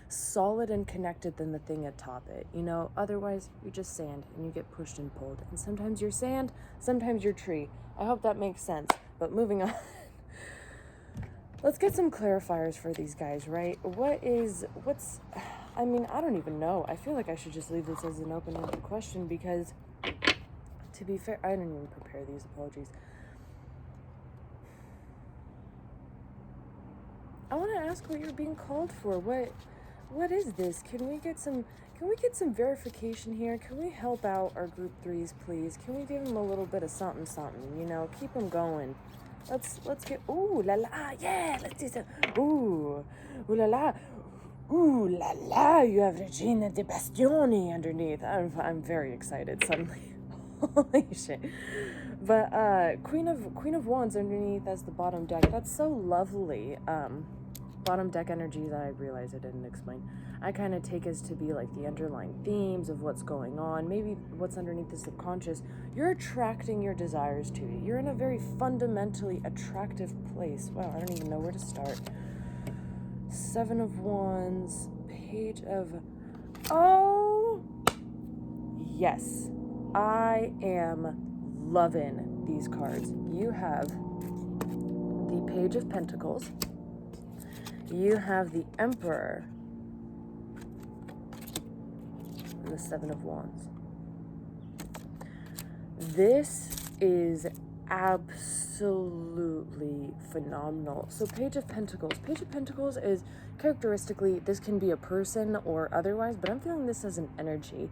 solid and connected than the thing atop it. You know, otherwise you're just sand and you get pushed and pulled. And sometimes you're sand, sometimes you're tree. I hope that makes sense. But moving on. Let's get some clarifiers for these guys, right? I mean, I don't even know. I feel like I should just leave this as an open-ended question because, to be fair, I didn't even prepare these, apologies. I want to ask what you're being called for. What is this? Can we get some verification here? Can we help out our group 3s, please? Can we give them a little bit of something, you know, keep them going. Let's get, ooh la la, yeah, let's do some, ooh la la, ooh la la, you have Regina de Bastioni underneath. I'm very excited suddenly. Holy shit. But Queen of Wands underneath as the bottom deck. That's so lovely. Bottom deck energy that I realized I didn't explain. I kind of take as to be like the underlying themes of what's going on, maybe what's underneath the subconscious. You're attracting your desires to you. You're in a very fundamentally attractive place. Wow, I don't even know where to start. 7 of Wands, Page of... Oh! Yes. I am loving these cards. You have the Page of Pentacles. You have the Emperor. And the 7 of Wands. This is absolutely phenomenal. So Page of Pentacles. Page of Pentacles is characteristically, this can be a person or otherwise, but I'm feeling this as an energy.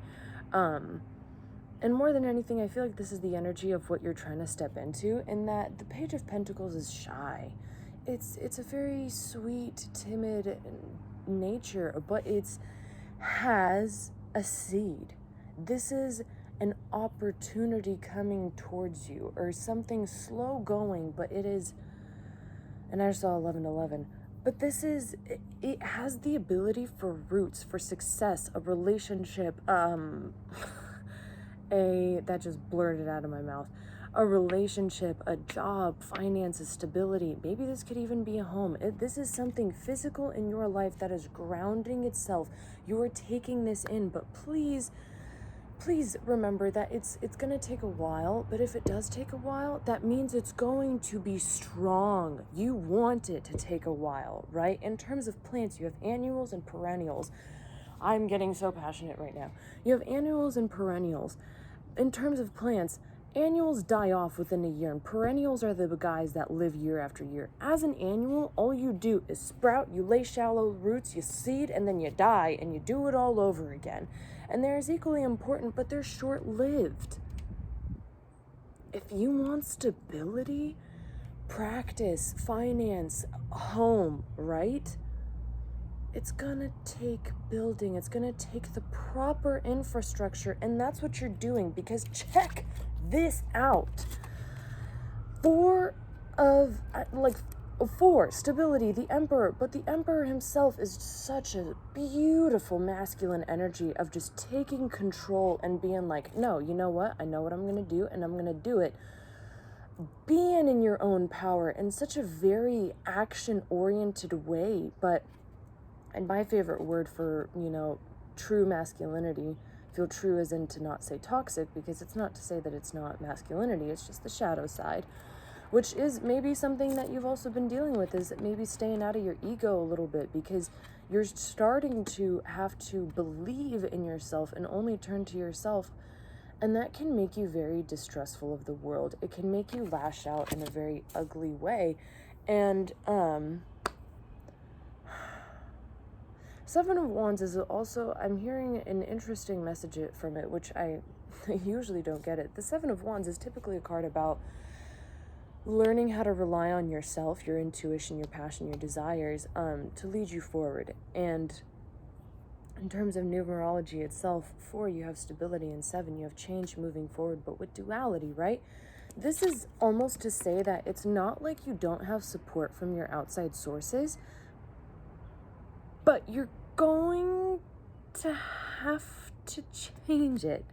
And more than anything, I feel like this is the energy of what you're trying to step into, in that the Page of Pentacles is shy. It's a very sweet, timid nature, but it's has a seed. This is an opportunity coming towards you, or something slow going, but it is, and I saw 1111, but this is, it has the ability for roots, for success, a relationship, that just blurted out of my mouth. A relationship, a job, finances, stability. Maybe this could even be a home. This is something physical in your life that is grounding itself. You are taking this in, but please remember that it's going to take a while, but if it does take a while, that means it's going to be strong. You want it to take a while, right? In terms of plants, you have annuals and perennials. I'm getting so passionate right now. You have annuals and perennials. In terms of plants, annuals die off within a year, and perennials are the guys that live year after year. As an annual, all you do is sprout, you lay shallow roots, you seed, and then you die, and you do it all over again. And they're as equally important, but they're short-lived. If you want stability, practice, finance, home, right? It's gonna take building. It's gonna take the proper infrastructure, and that's what you're doing, because check this out. 4, stability, the Emperor, but the Emperor himself is such a beautiful masculine energy of just taking control and being like, no, you know what? I know what I'm gonna do, and I'm gonna do it. Being in your own power in such a very action-oriented way, and my favorite word for, you know, true masculinity, feel true as in to not say toxic, because it's not to say that it's not masculinity, it's just the shadow side. which is maybe something that you've also been dealing with, is maybe staying out of your ego a little bit, because you're starting to have to believe in yourself and only turn to yourself. And that can make you very distrustful of the world. It can make you lash out in a very ugly way. And, Seven of Wands is also, I'm hearing an interesting message from it, which I usually don't get it. The Seven of Wands is typically a card about learning how to rely on yourself, your intuition, your passion, your desires, to lead you forward. And in terms of numerology itself, 4, you have stability, and 7, you have change moving forward, but with duality, right? This is almost to say that it's not like you don't have support from your outside sources, but you're going to have to change it.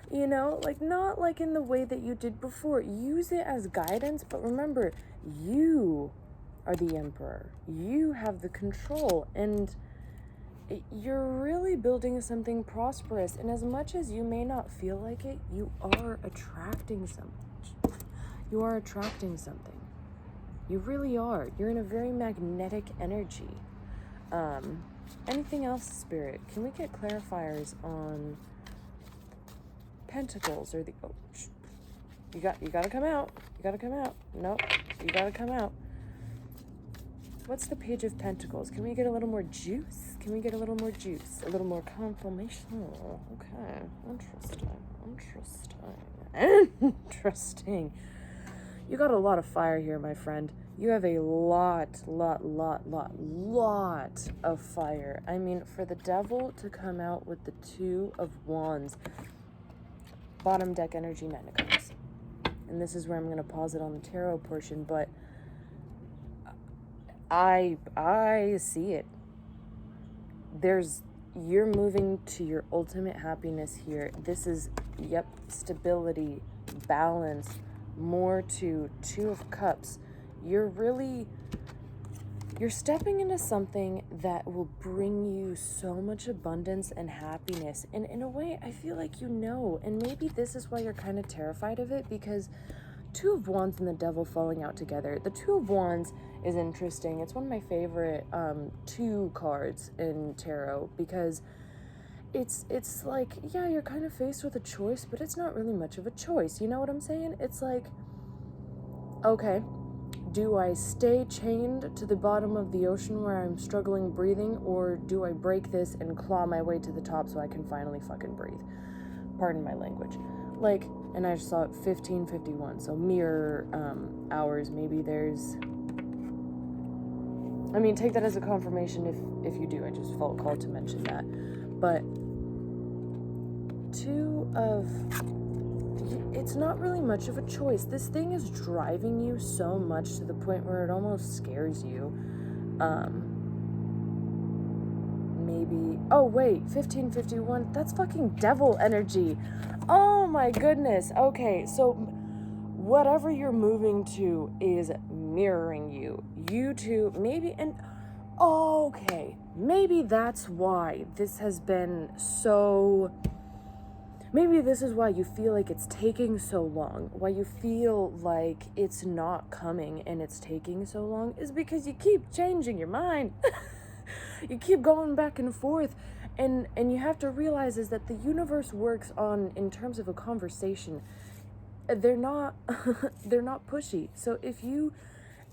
You know, like, not like in the way that you did before. Use it as guidance, but remember, you are the emperor. You have the control, and you're really building something prosperous. And as much as you may not feel like it, you are attracting something. You are attracting something. You really are. You're in a very magnetic energy. Anything else, Spirit? Can we get clarifiers on Pentacles or the... Oh, you gotta come out. You gotta come out. Nope. You gotta come out. What's the Page of Pentacles? Can we get a little more juice? Can we get a little more juice? A little more confirmation? Oh, okay. Interesting. You got a lot of fire here, my friend. You have a lot of fire. I mean, for the Devil to come out with the 2 of Wands, bottom deck energy, 9 of Cups. And this is where I'm going to pause it on the tarot portion, but I see it. You're moving to your ultimate happiness here. This is, stability, balance, more to 2 of Cups. You're stepping into something that will bring you so much abundance and happiness. And in a way, I feel like you know, and maybe this is why you're kind of terrified of it, because 2 of Wands and the Devil falling out together. The 2 of Wands is interesting. It's one of my favorite 2 cards in tarot, because it's like, yeah, you're kind of faced with a choice, but it's not really much of a choice. You know what I'm saying? It's like, okay, do I stay chained to the bottom of the ocean where I'm struggling breathing, or do I break this and claw my way to the top so I can finally fucking breathe? Pardon my language. Like, and I just saw it 15:51, so mirror hours. Maybe there's, I mean, take that as a confirmation if you do. I just felt called to mention that. But 2 of, it's not really much of a choice. This thing is driving you so much to the point where it almost scares you. Maybe, oh wait, 15:51, that's fucking Devil energy. Oh my goodness. Okay, so whatever you're moving to is mirroring you. You two, maybe, and okay, maybe that's why this has been so... Maybe this is why you feel like it's taking so long, why you feel like it's not coming and it's taking so long, is because you keep changing your mind. You keep going back and forth, and you have to realize is that the universe works on, in terms of a conversation, they're not they're not pushy. So if you,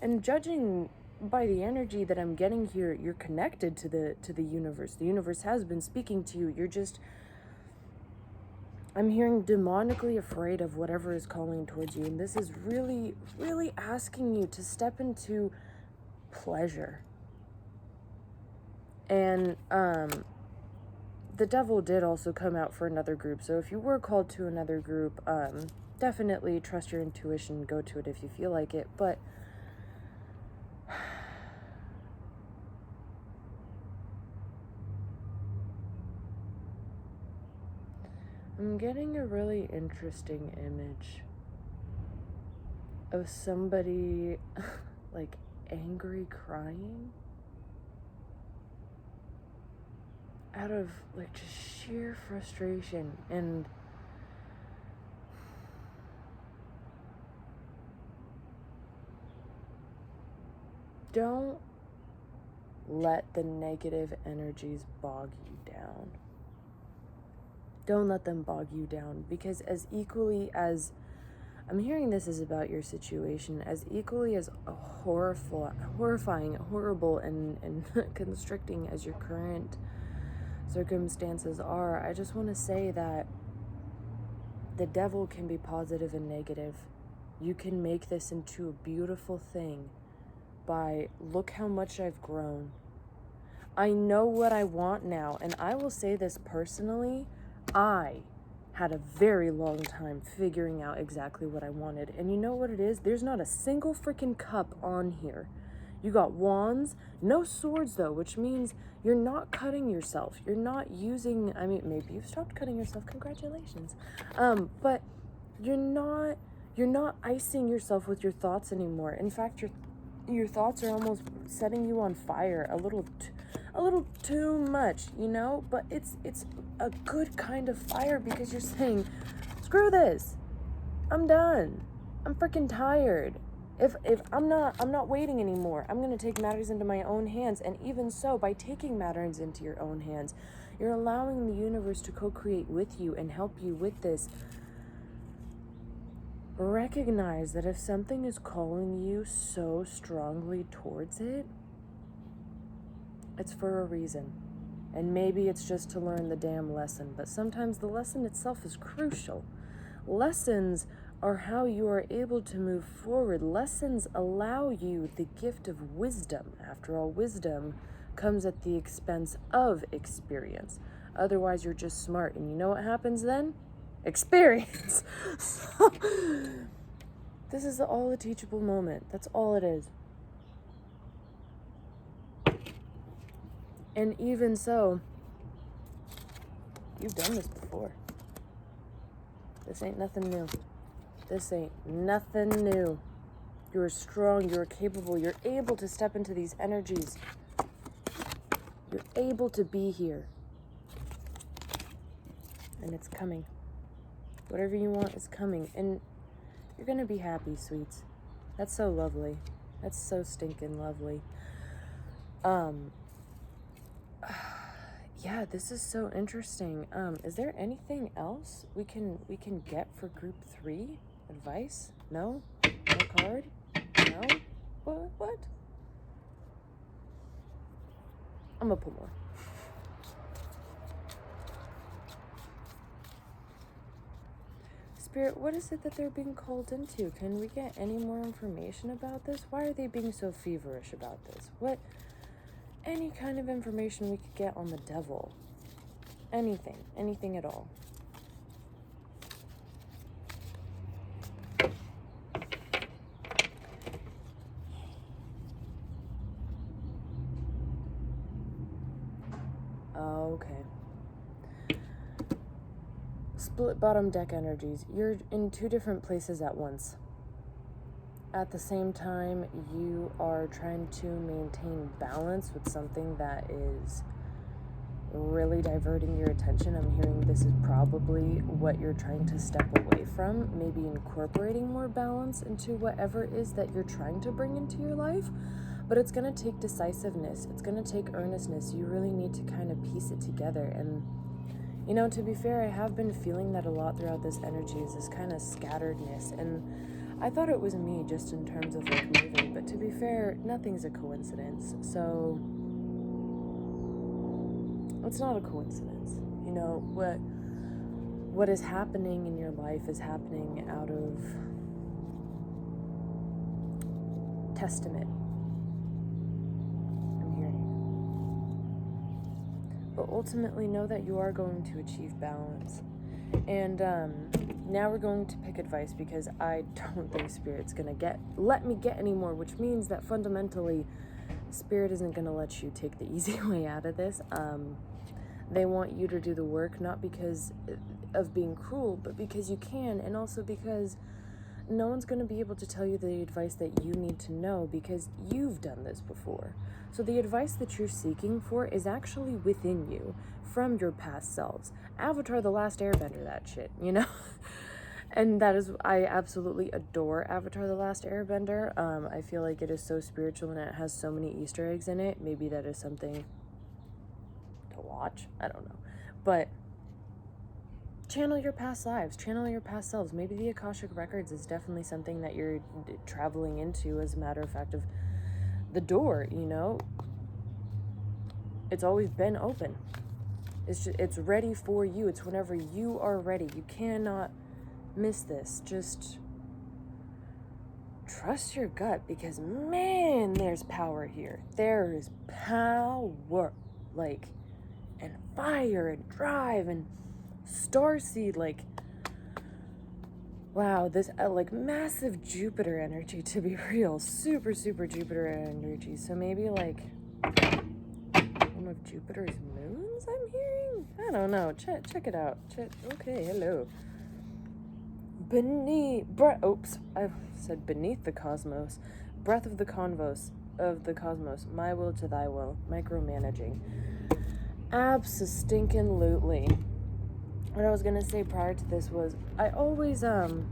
and judging by the energy that I'm getting here, you're connected to the universe. The universe has been speaking to you. You're just, I'm hearing demonically afraid of whatever is calling towards you. And this is really, really asking you to step into pleasure. And the Devil did also come out for another group. So if you were called to another group, definitely trust your intuition. Go to it if you feel like it. But I'm getting a really interesting image of somebody like angry crying out of like just sheer frustration. And don't let the negative energies bog you down. Don't let them bog you down, because as equally as I'm hearing this is about your situation, as equally as horrifying, horrible, and constricting as your current circumstances are, I just want to say that the devil can be positive and negative. You can make this into a beautiful thing by, look how much I've grown. I know what I want now, and I will say this personally, I had a very long time figuring out exactly what I wanted. And you know what it is? There's not a single freaking cup on here. You got wands, no swords though, which means you're not cutting yourself. You're not using, I mean, maybe you've stopped cutting yourself, congratulations. But you're not icing yourself with your thoughts anymore. In fact, your thoughts are almost setting you on fire a little too much, you know? But it's a good kind of fire, because you're saying, screw this. I'm done. I'm freaking tired. If I'm not waiting anymore. I'm going to take matters into my own hands. And even so, by taking matters into your own hands, you're allowing the universe to co-create with you and help you with this. Recognize that if something is calling you so strongly towards it, it's for a reason. And maybe it's just to learn the damn lesson, but sometimes the lesson itself is crucial. Lessons are how you are able to move forward. Lessons allow you the gift of wisdom. After all, wisdom comes at the expense of experience. Otherwise, you're just smart. And you know what happens then? Experience. So, this is all a teachable moment. That's all it is. And even so, you've done this before. This ain't nothing new. This ain't nothing new. You're strong, you're capable, you're able to step into these energies. You're able to be here. And it's coming. Whatever you want is coming. And you're gonna be happy, sweets. That's so lovely. That's so stinking lovely. Yeah, this is so interesting. Is there anything else we can get for group 3? Advice? No? No card? No? What? I'm gonna put more. Spirit, what is it that they're being called into? Can we get any more information about this? Why are they being so feverish about this? Any kind of information we could get on the devil. Anything at all. Okay. Split bottom deck energies. You're in 2 different places at once. At the same time, you are trying to maintain balance with something that is really diverting your attention. I'm hearing this is probably what you're trying to step away from, maybe incorporating more balance into whatever it is that you're trying to bring into your life. But it's going to take decisiveness. It's going to take earnestness. You really need to kind of piece it together. And, you know, to be fair, I have been feeling that a lot throughout this energy, is this kind of scatteredness. And I thought it was me just in terms of like moving, but to be fair, nothing's a coincidence. So it's not a coincidence. You know, what is happening in your life is happening out of testament. I'm hearing you. But ultimately know that you are going to achieve balance. And now we're going to pick advice, because I don't think Spirit's going to let me get any more, which means that fundamentally Spirit isn't going to let you take the easy way out of this. They want you to do the work, not because of being cruel, but because you can, and also because no one's going to be able to tell you the advice that you need to know, because you've done this before. So the advice that you're seeking for is actually within you, from your past selves. Avatar: The Last Airbender, that shit, you know? And that is, I absolutely adore Avatar: The Last Airbender. I feel like it is so spiritual and it has so many Easter eggs in it. Maybe that is something to watch. I don't know. But channel your past lives, channel your past selves. Maybe the Akashic Records is definitely something that you're traveling into, as a matter of fact, of the door, you know? It's always been open. It's ready for you. It's whenever you are ready. You cannot miss this. Just trust your gut, because man, there's power here. There is power, like, and fire and drive and starseed, like, wow, this like massive Jupiter energy, to be real. Super Jupiter energy. So maybe like one of Jupiter's moons, I'm hearing? I don't know. Check it out. Okay, hello. Oops, I said beneath the cosmos. Breath of the convos of the cosmos. My will to thy will. Micromanaging. Abso-stinkin-lutely. What I was gonna say prior to this was, I always, cannot.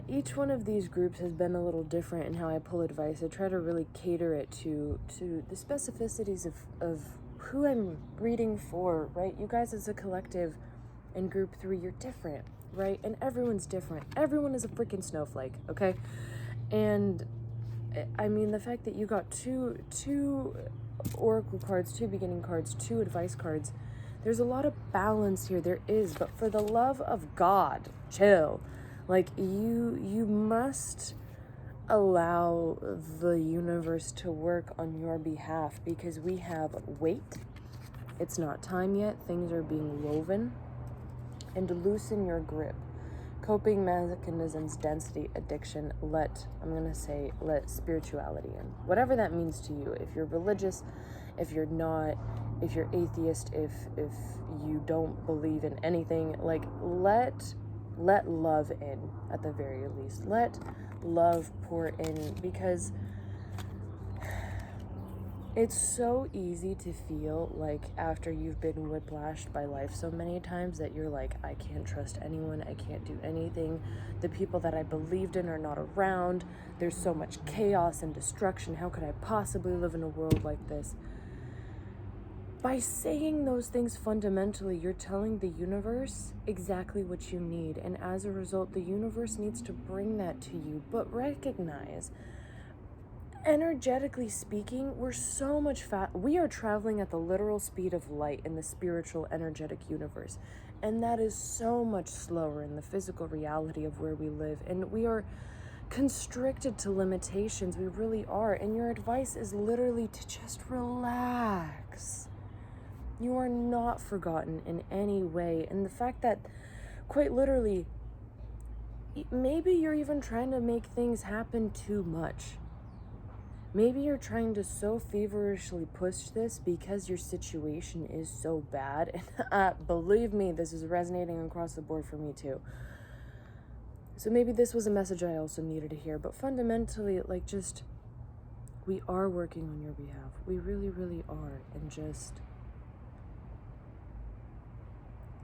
Each one of these groups has been a little different in how I pull advice. I try to really cater it to the specificities of who I'm reading for, right? You guys as a collective in group 3, you're different, right? And everyone's different. Everyone is a freaking snowflake, okay? And I mean, the fact that you got two oracle cards, 2 beginning cards, 2 advice cards, there's a lot of balance here. There is, but for the love of God, chill. Like, you must allow the universe to work on your behalf, because we have weight. It's not time yet. Things are being woven. And loosen your grip. Coping mechanisms, density, addiction, let spirituality in. Whatever that means to you. If you're religious, if you're not, if you're atheist, if you don't believe in anything, like, let love in, at the very least. Let love pour in, because it's so easy to feel like after you've been whiplashed by life so many times that you're like, I can't trust anyone, I can't do anything, the people that I believed in are not around, there's so much chaos and destruction, how could I possibly live in a world like this? By saying those things, fundamentally, you're telling the universe exactly what you need, and as a result, the universe needs to bring that to you. But recognize, energetically speaking, we're so much we are traveling at the literal speed of light in the spiritual, energetic universe, and that is so much slower in the physical reality of where we live, and we are constricted to limitations. We really are. And your advice is literally to just relax. You are not forgotten in any way. And the fact that, quite literally, maybe you're even trying to make things happen too much. Maybe you're trying to so feverishly push this because your situation is so bad. And believe me, this is resonating across the board for me too. So maybe this was a message I also needed to hear. But fundamentally, like, just, we are working on your behalf. We really, really are. And just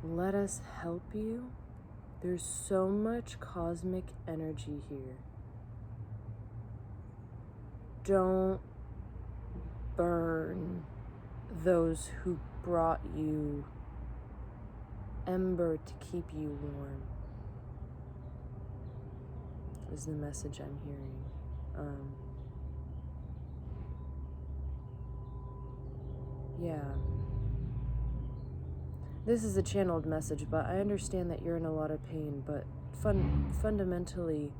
let us help you. There's so much cosmic energy here. Don't burn those who brought you ember to keep you warm, is the message I'm hearing. Yeah. This is a channeled message, but I understand that you're in a lot of pain, but fundamentally,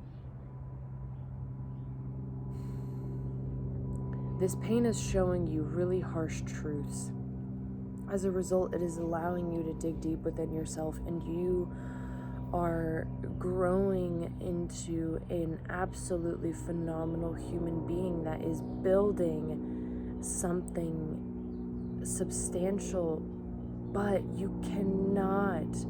this pain is showing you really harsh truths. As a result, it is allowing you to dig deep within yourself, and you are growing into an absolutely phenomenal human being that is building something substantial, but you cannot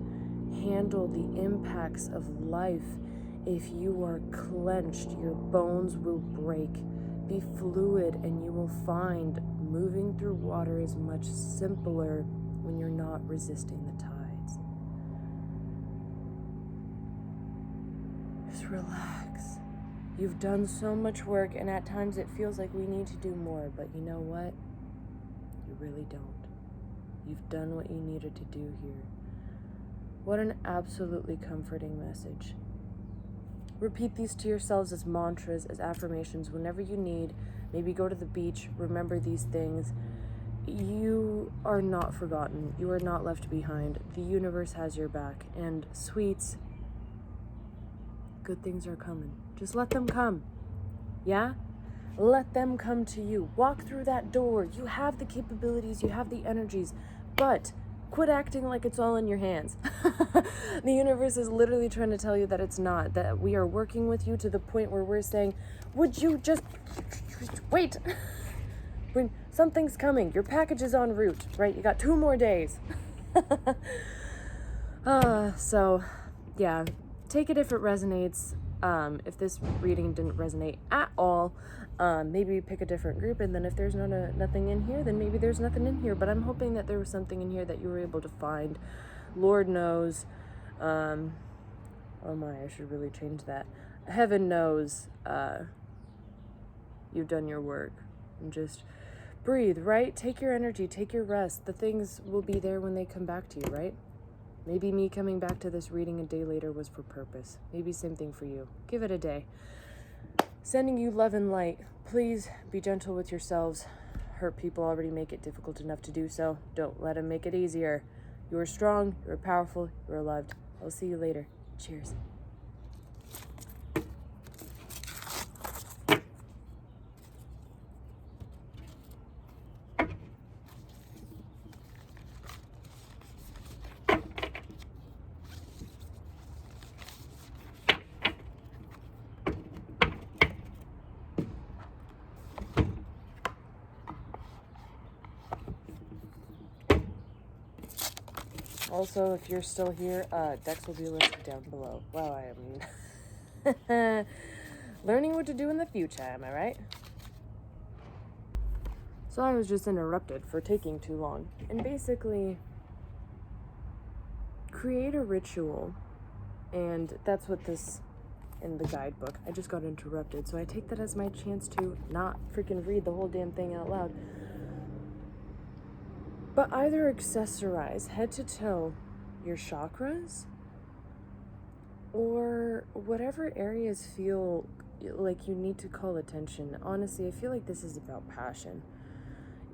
handle the impacts of life if you are clenched. Your bones will break. Be fluid, and you will find moving through water is much simpler when you're not resisting the tides. relax. You've done so much work, and at times it feels like we need to do more, but you know what? You really don't. You've done what you needed to do here. What an absolutely comforting message. Repeat these to yourselves as mantras, as affirmations, whenever you need. Maybe go to the beach, remember these things. You are not forgotten. You are not left behind. The universe has your back. And sweets, good things are coming. Just let them come. Yeah? Let them come to you. Walk through that door. You have the capabilities, you have the energies, but quit acting like it's all in your hands. The universe is literally trying to tell you that it's not, that we are working with you to the point where we're saying, would you just wait? When something's coming, your package is en route, right? You got 2 more days. So, yeah, take it if it resonates. If this reading didn't resonate at all, maybe pick a different group, and then if there's nothing in here, then maybe there's nothing in here, but I'm hoping that there was something in here that you were able to find. Lord knows, oh my, I should really change that. Heaven knows, you've done your work, and just breathe, right? Take your energy, take your rest. The things will be there when they come back to you, right? Maybe me coming back to this reading a day later was for purpose. Maybe same thing for you. Give it a day. Sending you love and light. Please be gentle with yourselves. Hurt people already make it difficult enough to do so. Don't let them make it easier. You are strong, you are powerful, you are loved. I'll see you later. Cheers. Also, if you're still here, decks will be listed down below. Wow, I am learning what to do in the future, am I right? So I was just interrupted for taking too long. And basically, create a ritual. And that's what this, in the guidebook, I just got interrupted. So I take that as my chance to not freaking read the whole damn thing out loud. But either accessorize head to toe your chakras, or whatever areas feel like you need to call attention. Honestly, I feel like this is about passion.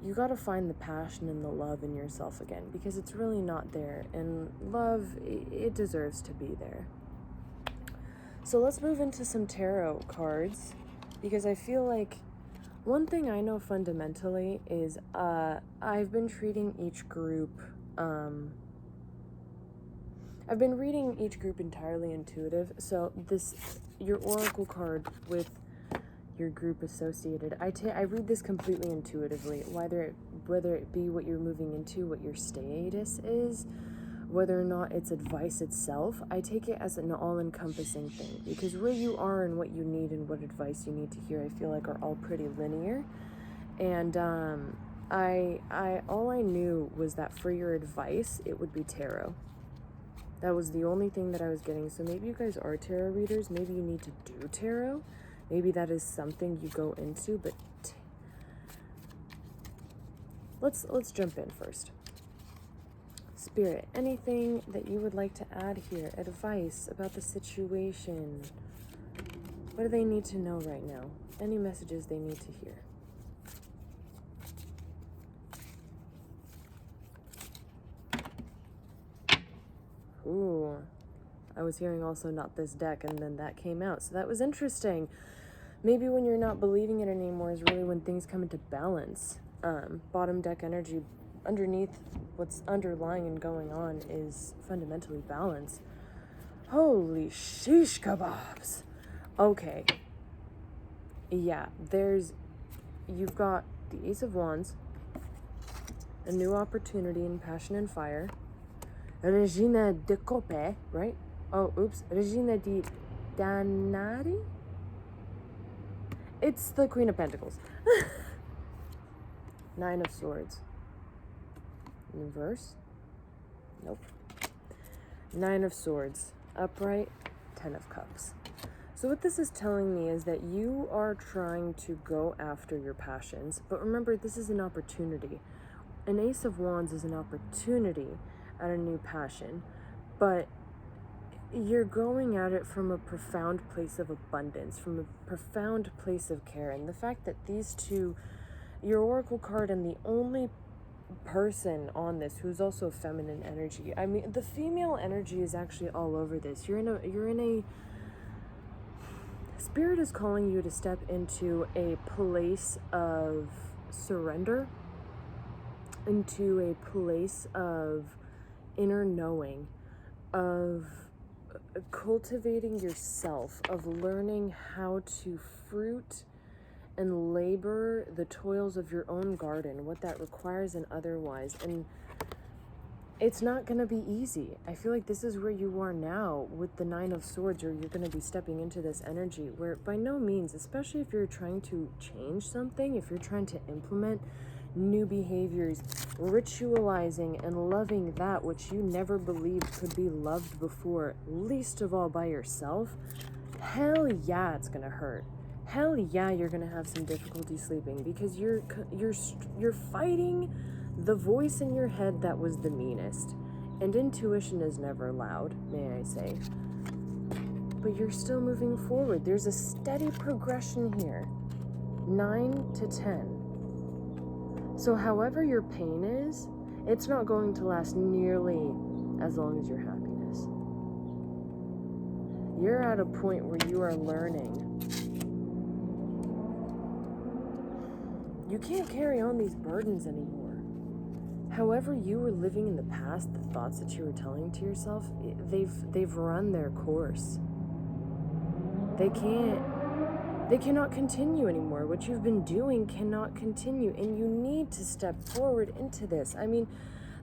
You gotta find the passion and the love in yourself again, because it's really not there. And love, it deserves to be there. So let's move into some tarot cards, because I feel like one thing I know fundamentally is I've been treating each group, I've been reading each group entirely intuitive. So your oracle card with your group associated, I read this completely intuitively, whether it be what you're moving into, what your status is, whether or not it's advice itself. I take it as an all-encompassing thing, because where you are and what you need and what advice you need to hear, I feel like are all pretty linear. And all I knew was that for your advice, it would be tarot. That was the only thing that I was getting. So maybe you guys are tarot readers. Maybe you need to do tarot. Maybe that is something you go into. But let's jump in first. Spirit, anything that you would like to add here? Advice about the situation. What do they need to know right now? Any messages they need to hear? Ooh, I was hearing also not this deck, and then that came out. So that was interesting. Maybe when you're not believing it anymore is really when things come into balance. Bottom deck energy, underneath what's underlying and going on, is fundamentally balance. Holy sheesh kebabs. Okay. Yeah, you've got the Ace of Wands, a new opportunity in passion and fire. Regina de Coppe, right? Oh, oops. Regina di Danari? It's the Queen of Pentacles. 9 of Swords. Reverse? Nope. 9 of Swords. Upright. 10 of Cups. So what this is telling me is that you are trying to go after your passions, but remember, this is an opportunity. An Ace of Wands is an opportunity at a new passion, but you're going at it from a profound place of abundance, from a profound place of care. And the fact that these two, your Oracle card and the only person on this who's also feminine energy, I mean, the female energy is actually all over this. You're in a Spirit is calling you to step into a place of surrender, into a place of inner knowing, of cultivating yourself, of learning how to fruit and labor the toils of your own garden, what that requires and otherwise. And it's not going to be easy. I feel like this is where you are now with the Nine of Swords, or you're going to be stepping into this energy where by no means, especially if you're trying to change something, if you're trying to implement new behaviors, ritualizing and loving that which you never believed could be loved before, least of all by yourself, hell yeah, it's going to hurt. Hell yeah, you're going to have some difficulty sleeping because you're fighting the voice in your head that was the meanest. And intuition is never loud, may I say. But you're still moving forward. There's a steady progression here. 9 to 10. So however your pain is, it's not going to last nearly as long as your happiness. You're at a point where you are learning. You can't carry on these burdens anymore. However you were living in the past, the thoughts that you were telling to yourself, they've run their course. They cannot continue anymore. What you've been doing cannot continue, and you need to step forward into this. I mean,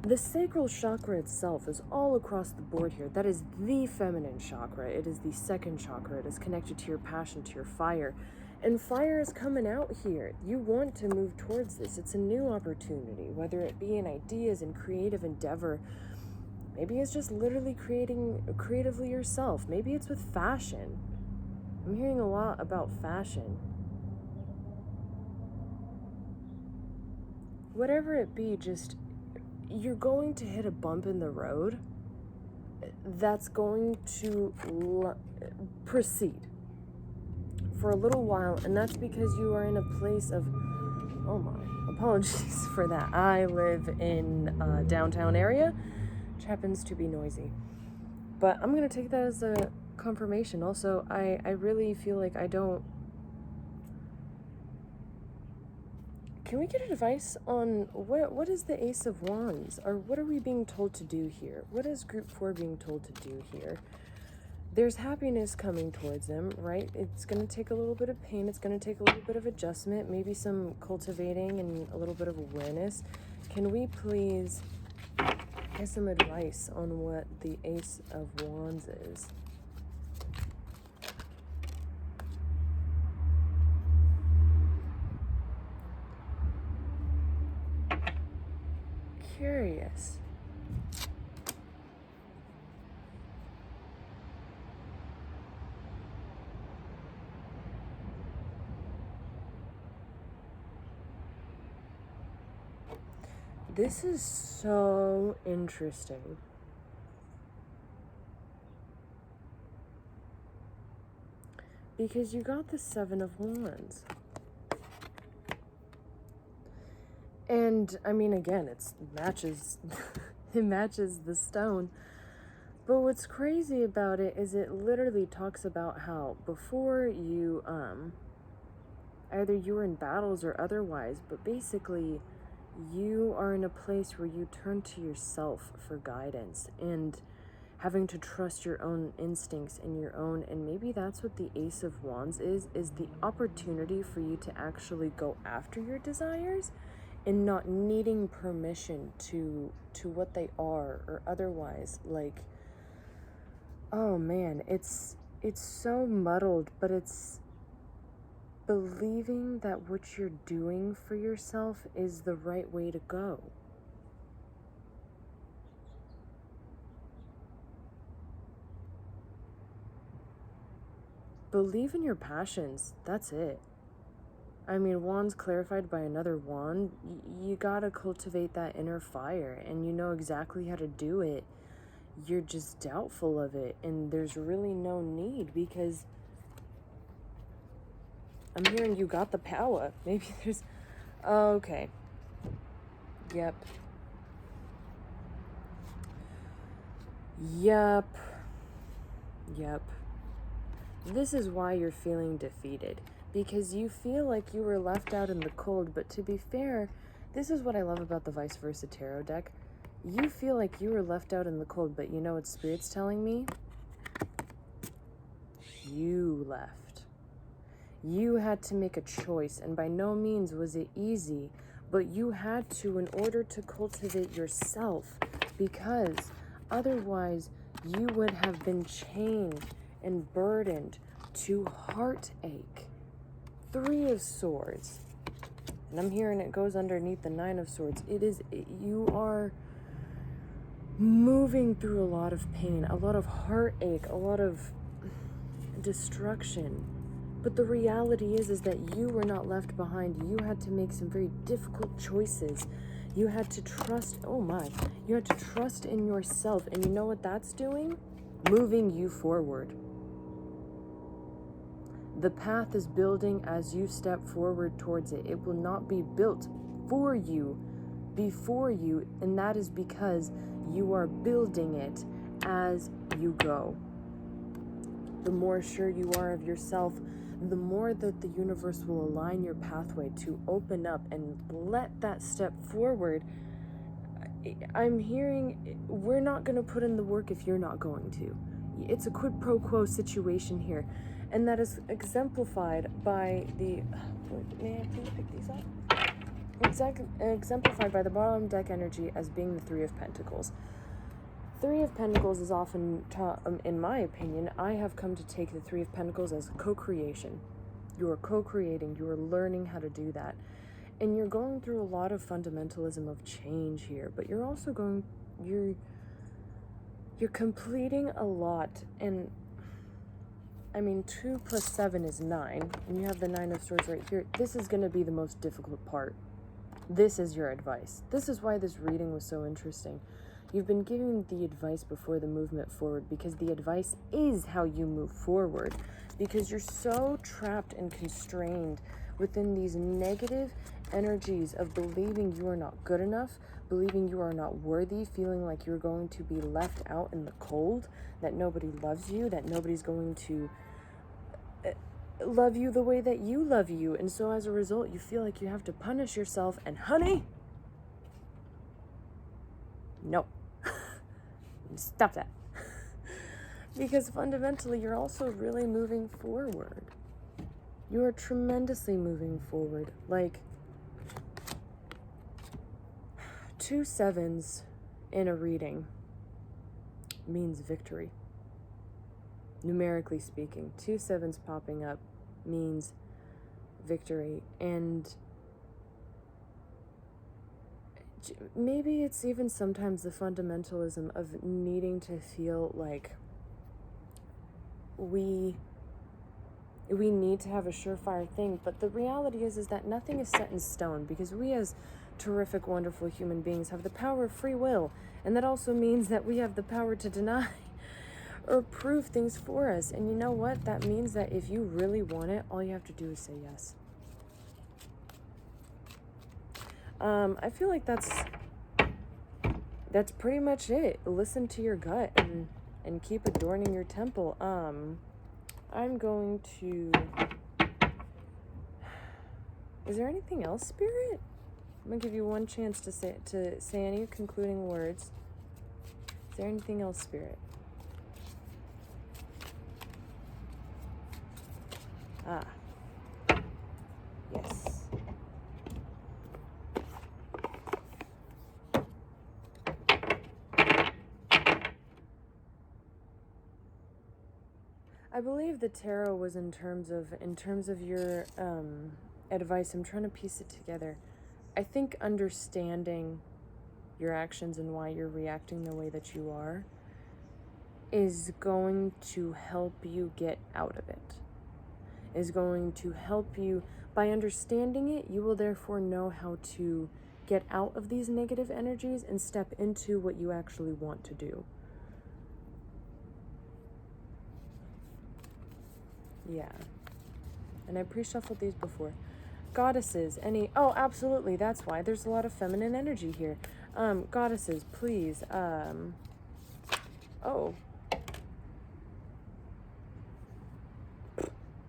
the sacral chakra itself is all across the board here. That is the feminine chakra. It is the second chakra. It is connected to your passion, to your fire. And fire is coming out here. You want to move towards this. It's a new opportunity, whether it be in ideas and creative endeavor. Maybe it's just literally creating creatively yourself. Maybe it's with fashion. I'm hearing a lot about fashion. Whatever it be, just, you're going to hit a bump in the road that's going to proceed for a little while, and that's because you are in a place of, oh my, apologies for that. I live in a downtown area, which happens to be noisy. But I'm going to take that as a confirmation. Also, I really feel like I don't... Can we get advice on what is the Ace of Wands? Or what are we being told to do here? What is Group 4 being told to do here? There's happiness coming towards them, right? It's going to take a little bit of pain. It's going to take a little bit of adjustment, maybe some cultivating and a little bit of awareness. Can we please get some advice on what the Ace of Wands is? Curious. This is so interesting. Because you got the Seven of Wands. And, I mean, again, it matches the stone. But what's crazy about it is it literally talks about how before you, either you were in battles or otherwise, but basically you are in a place where you turn to yourself for guidance and having to trust your own instincts and your own, and maybe that's what the Ace of Wands is the opportunity for you to actually go after your desires and not needing permission to what they are or otherwise. Like, oh man, it's so muddled, but it's believing that what you're doing for yourself is the right way to go. believe in your passions. That's it. I mean, wands clarified by another wand. You gotta cultivate that inner fire, and you know exactly how to do it. You're just doubtful of it, and there's really no need, because I'm hearing you got the power. Maybe there's... Okay. Yep. Yep. Yep. This is why you're feeling defeated, because you feel like you were left out in the cold. But to be fair, this is what I love about the vice versa tarot deck. You feel like you were left out in the cold, but you know what Spirit's telling me? You left. You had to make a choice, and by no means was it easy, but you had to in order to cultivate yourself, because otherwise you would have been chained and burdened to heartache. 3 of Swords. And I'm hearing it goes underneath the 9 of Swords. You are moving through a lot of pain, a lot of heartache, a lot of destruction. But the reality is that you were not left behind. You had to make some very difficult choices. You had to trust, you had to trust in yourself. And you know what that's doing? Moving you forward. The path is building as you step forward towards it. It will not be built for you, before you, and that is because you are building it as you go. The more sure you are of yourself, the more that the universe will align your pathway to open up and let that step forward. I'm hearing we're not going to put in the work if you're not going to. It's a quid pro quo situation here. And that is exemplified by the... May I please pick these up? Exemplified by the bottom deck energy as being the 3 of Pentacles. 3 of Pentacles is often, in my opinion, I have come to take the 3 of Pentacles as co-creation. You are co-creating. You are learning how to do that. And you're going through a lot of fundamentalism of change here. But you're also going... You're completing a lot. And... I mean, 2 plus 7 is 9, and you have the 9 of Swords right here. This is going to be the most difficult part. This is your advice. This is why this reading was so interesting. You've been giving the advice before the movement forward, because the advice is how you move forward. Because you're so trapped and constrained within these negative energies of believing you are not good enough, believing you are not worthy, feeling like you're going to be left out in the cold, that nobody loves you, that nobody's going to love you the way that you love you. And so as a result, you feel like you have to punish yourself. And honey, no. Stop that. Because fundamentally, you're also really moving forward. You are tremendously moving forward. Like, 2 sevens in a reading means victory. Numerically speaking, 2 sevens popping up means victory. And maybe it's even sometimes the fundamentalism of needing to feel like we need to have a surefire thing. But the reality is that nothing is set in stone, because we as terrific, wonderful human beings have the power of free will. And that also means that we have the power to deny or prove things for us. And you know what? That means that if you really want it, all you have to do is say yes. I feel like that's pretty much it. Listen to your gut and keep adorning your temple. I'm going to... Is there anything else, Spirit? I'm gonna give you one chance to say any concluding words. Is there anything else, Spirit? Yes. I believe the tarot was in terms of your advice. I'm trying to piece it together. I think understanding your actions and why you're reacting the way that you are is going to help you get out of it. is going to help you. By understanding it, you will therefore know how to get out of these negative energies and step into what you actually want to do. Yeah. And I pre-shuffled these before. Goddesses, oh, absolutely, that's why. There's a lot of feminine energy here. Goddesses, please, oh.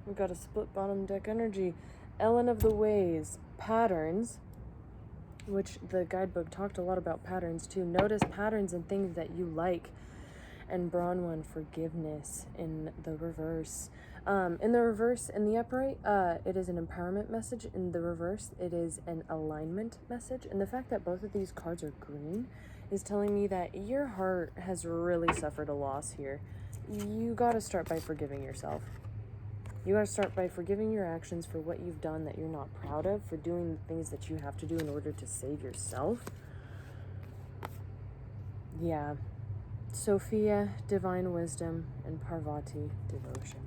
We've got a split bottom deck energy. Ellen of the Ways, patterns, which the guidebook talked a lot about patterns too. Notice patterns and things that you like. And Bronwyn, forgiveness in the reverse. In the reverse, in the upright, it is an empowerment message. In the reverse, it is an alignment message. And the fact that both of these cards are green is telling me that your heart has really suffered a loss here. You gotta start by forgiving yourself. You gotta start by forgiving your actions for what you've done that you're not proud of, for doing the things that you have to do in order to save yourself. Yeah. Sophia, divine wisdom, and Parvati, devotion.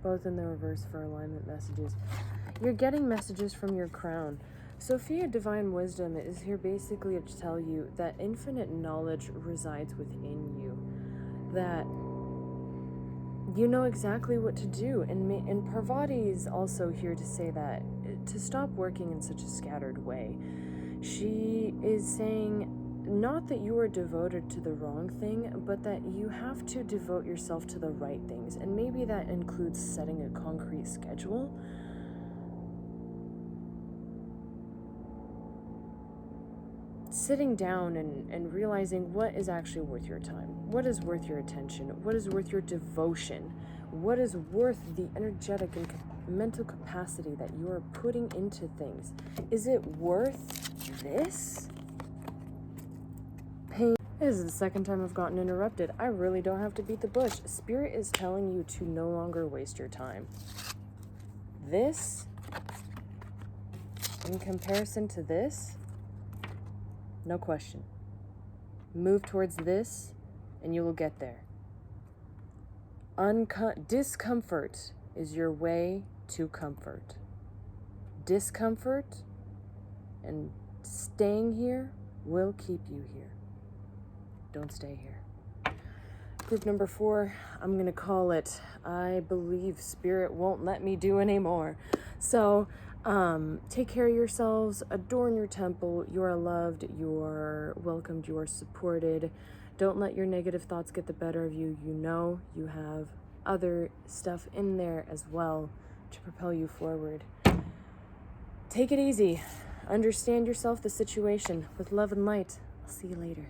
Both in the reverse for alignment messages. You're getting messages from your crown. Sophia, divine wisdom, is here basically to tell you that infinite knowledge resides within you. That you know exactly what to do. And Parvati is also here to say that, to stop working in such a scattered way. She is saying, not that you are devoted to the wrong thing, but that you have to devote yourself to the right things. And maybe that includes setting a concrete schedule. Sitting down and realizing what is actually worth your time. What is worth your attention? What is worth your devotion? What is worth the energetic and mental capacity that you are putting into things? Is it worth this? This is the second time I've gotten interrupted. I really don't have to beat the bush. Spirit is telling you to no longer waste your time. This, in comparison to this, no question. Move towards this, and you will get there. Discomfort is your way to comfort. Discomfort and staying here will keep you here. Don't stay here. Group number 4, I'm going to call it, I believe Spirit won't let me do anymore. So, take care of yourselves, adorn your temple. You are loved, you are welcomed, you are supported. Don't let your negative thoughts get the better of you. You know you have other stuff in there as well to propel you forward. Take it easy. Understand yourself, the situation. With love and light. I'll see you later.